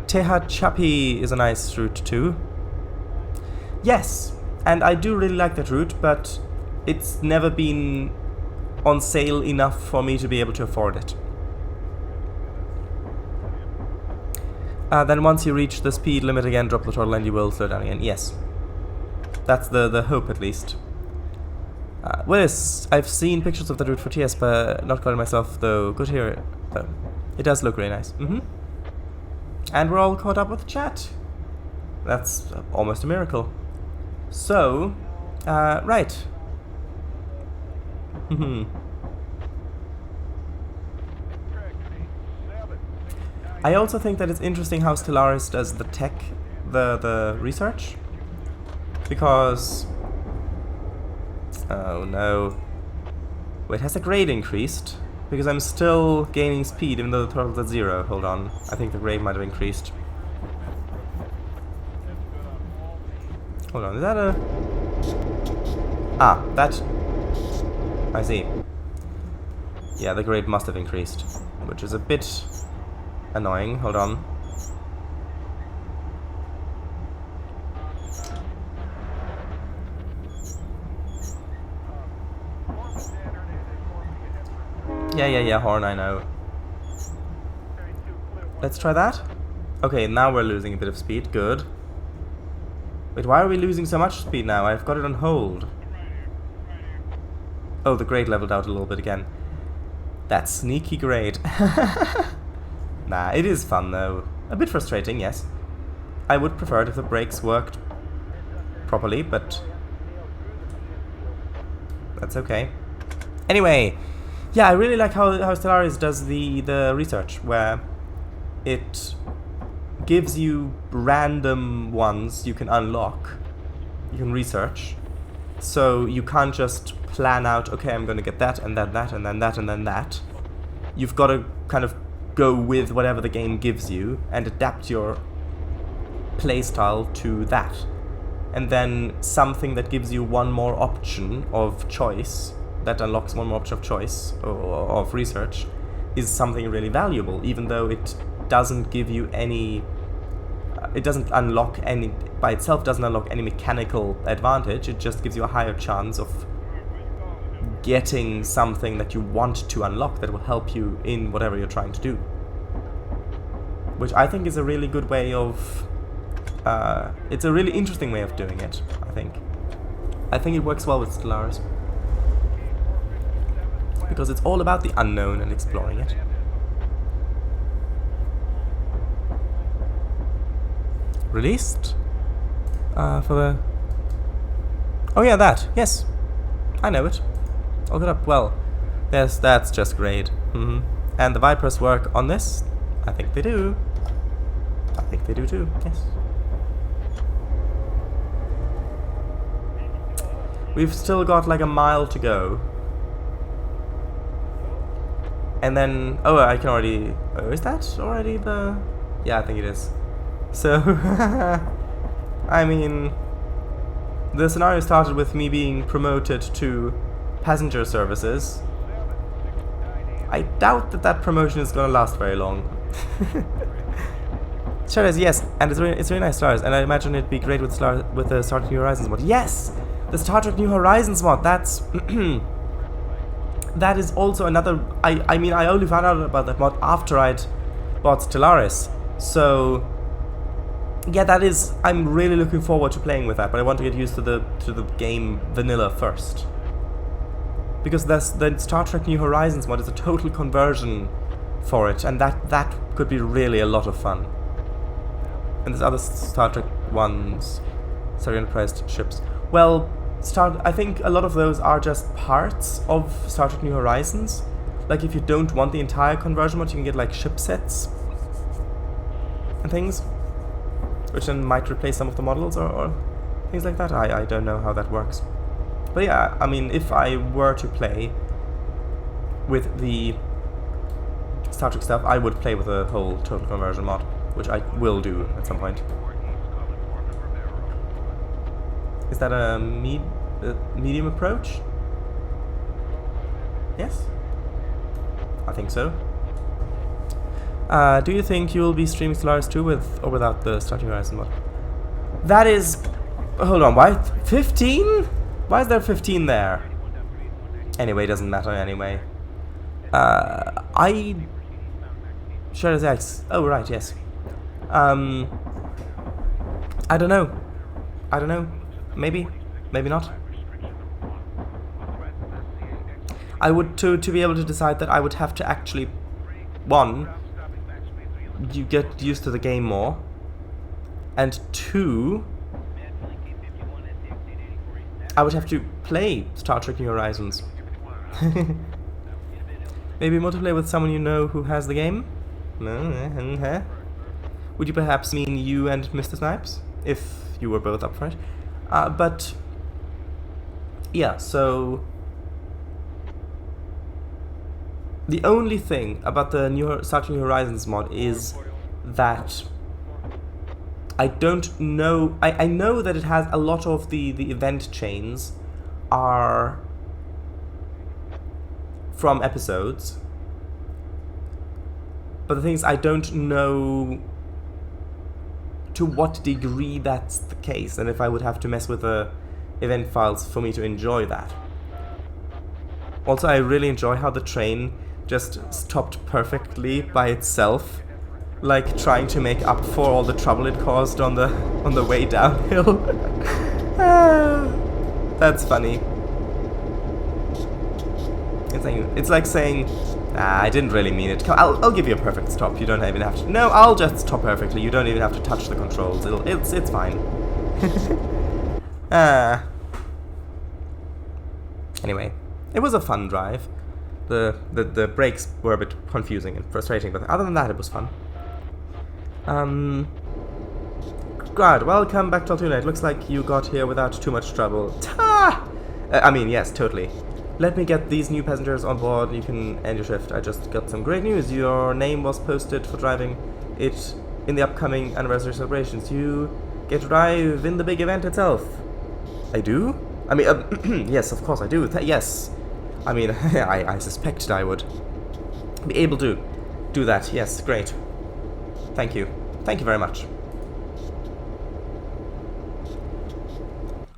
Tehachapi is a nice route too. Yes, and I do really like that route, but it's never been on sale enough for me to be able to afford it. Then once you reach the speed limit again, drop the throttle and you will slow down again. Yes. That's the hope, at least. Well, yes, I've seen pictures of the route for TS, but not got it myself, though. Good to hear it, though. It does look really nice. And we're all caught up with the chat. That's almost a miracle. So, right. I also think that it's interesting how Stellaris does the tech, the research, because... Oh no. Wait, has the grade increased? Because I'm still gaining speed even though the throttle's at 0. Hold on. I think the grade might have increased. Hold on, is that a... Ah, that... I see. Yeah, the grade must have increased, which is a bit annoying. Hold on. Yeah, horn, I know. Let's try that. Okay, now we're losing a bit of speed. Good. Wait, why are we losing so much speed now? I've got it on hold. Oh, the grade leveled out a little bit again. That sneaky grade. Nah, it is fun though. A bit frustrating, yes. I would prefer it if the brakes worked properly, but that's okay. Anyway, yeah, I really like how Stellaris does the research, where it gives you random ones you can unlock, you can research, so you can't just plan out, okay, I'm going to get that, and then that, and then that, and then that. You've got to kind of go with whatever the game gives you and adapt your playstyle to that. And then something that gives you one more option of choice, that unlocks one more option of choice, or of research, is something really valuable, even though it doesn't give you any... it doesn't unlock any... by itself doesn't unlock any mechanical advantage, it just gives you a higher chance of getting something that you want to unlock that will help you in whatever you're trying to do. Which I think is a really good way of... it's a really interesting way of doing it, I think. I think it works well with Stellaris. Because it's all about the unknown and exploring it. Released? For the... Oh yeah, that. Yes. I know it. I'll get up. Well, yes, that's just great. And the Vipers work on this? I think they do. I think they do too, yes. We've still got like a mile to go. And then... oh, I can already... oh, is that already the... yeah, I think it is. So... I mean... the scenario started with me being promoted to passenger services. I doubt that that promotion is gonna last very long. Stars, yes, and it's really nice stars, and I imagine it'd be great with the Star Trek New Horizons mod. Yes, the Star Trek New Horizons mod. That's that is also another. I mean, I only found out about that mod after I'd bought Stellaris, so yeah, that is. I'm really looking forward to playing with that, but I want to get used to the game vanilla first. Because the Star Trek New Horizons mod is a total conversion for it, and that could be really a lot of fun. And there's other Star Trek ones, Star Enterprise ships. Well, I think a lot of those are just parts of Star Trek New Horizons. Like if you don't want the entire conversion mod, you can get like ship sets and things, which then might replace some of the models or things like that. I don't know how that works. But yeah, I mean, if I were to play with the Star Trek stuff, I would play with a whole total conversion mod, which I will do at some point. Is that a medium approach? Yes? I think so. Do you think you will be streaming Stellaris 2 with or without the Star Trek Horizon mod? That is... hold on, why? 15? Why is there 15 there? Anyway, it doesn't matter anyway. Shadows X. Oh, right, yes. I don't know. I don't know. Maybe. Maybe not. I would, to be able to decide that, I would have to actually, one, you get used to the game more, and two, I would have to play Star Trek New Horizons. Maybe multiplayer with someone you know who has the game? Would you perhaps mean you and Mr. Snipes? If you were both up for it. But yeah, so the only thing about the new Star Trek New Horizons mod is that I don't know. I know that it has a lot of the event chains are from episodes, but the thing is, I don't know to what degree that's the case, and if I would have to mess with the event files for me to enjoy that. Also, I really enjoy how the train just stopped perfectly by itself, like trying to make up for all the trouble it caused on the way downhill. That's funny. It's like saying, I didn't really mean it. I'll give you a perfect stop. You don't even have to. No, I'll just stop perfectly. You don't even have to touch the controls. It's fine. Anyway, it was a fun drive. The brakes were a bit confusing and frustrating, but other than that, it was fun. Glad. Welcome back to Altoona. It looks like you got here without too much trouble. I mean, yes, totally. Let me get these new passengers on board. You can end your shift. I just got some great news. Your name was posted for driving it in the upcoming anniversary celebrations. You get to drive in the big event itself. I do? I mean, yes, of course I do. Yes. I mean, I suspected I would be able to do that. Yes, great. Thank you. Thank you very much.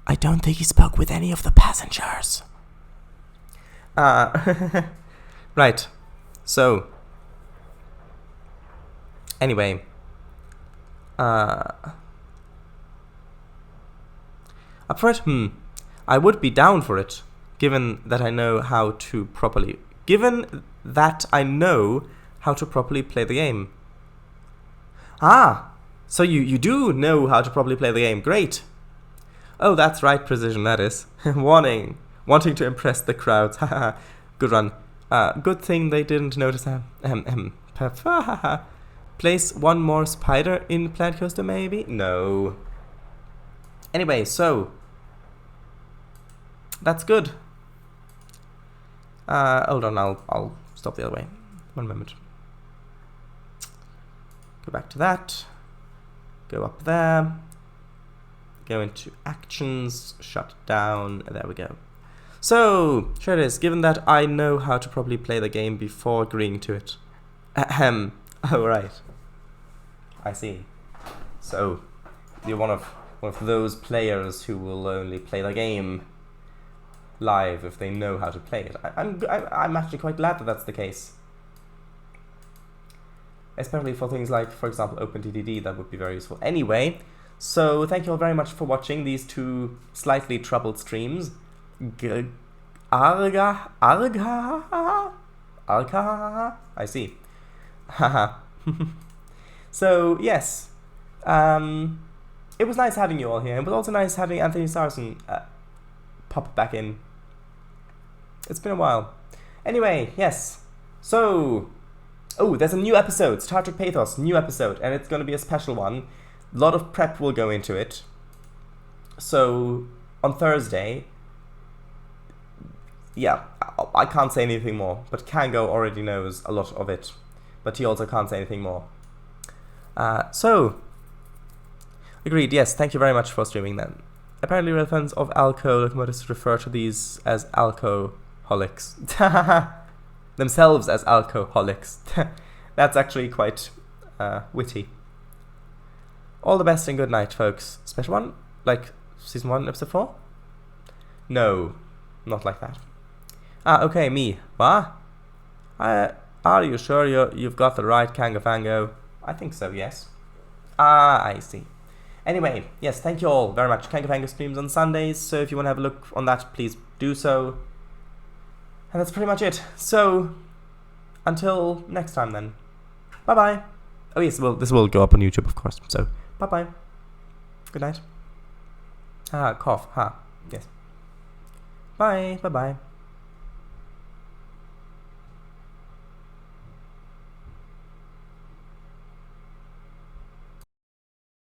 I don't think he spoke with any of the passengers. Right. So, anyway, up for it? I would be down for it, given that I know how to properly play the game. So you do know how to properly play the game. Great. Oh, that's right, Precision, that is. Wanting to impress the crowds. Good run. Good thing they didn't notice. Place one more spider in Planet Coaster, maybe? No. Anyway, so that's good. Hold on, I'll stop the other way. One moment. Go back to that. Go up there. Go into actions. Shut down. There we go. So, here it is. Given that I know how to properly play the game before agreeing to it. Oh, right. I see. So, you're one of those players who will only play the game live if they know how to play it. I'm actually quite glad that that's the case. Especially for things like, for example, OpenTDD, that would be very useful. Anyway, so thank you all very much for watching these two slightly troubled streams. I see. So, yes. It was nice having you all here. It was also nice having Anthony Sarson pop back in. It's been a while. Anyway, yes. So, there's a new episode. Star Trek Pathos, new episode. And it's going to be a special one. A lot of prep will go into it. So, on Thursday... Yeah, I can't say anything more, but Kango already knows a lot of it, but he also can't say anything more. So, agreed, yes, thank you very much for streaming then. Apparently real fans of Alco locomotives refer to these as alcoholics. Themselves as alcoholics. That's actually quite witty. All the best and good night, folks. Special one? Like Season 1, Episode 4? No, not like that. Okay, me. What? Are you sure you've got the right Kangafango? I think so, yes. Ah, I see. Anyway, yes, thank you all very much. Kangafango streams on Sundays, so if you want to have a look on that, please do so. And that's pretty much it. So, until next time then. Bye-bye. Oh yes, well, this will go up on YouTube, of course. So, bye-bye. Good night. Ah, cough. Ha. Yes. Bye. Bye-bye.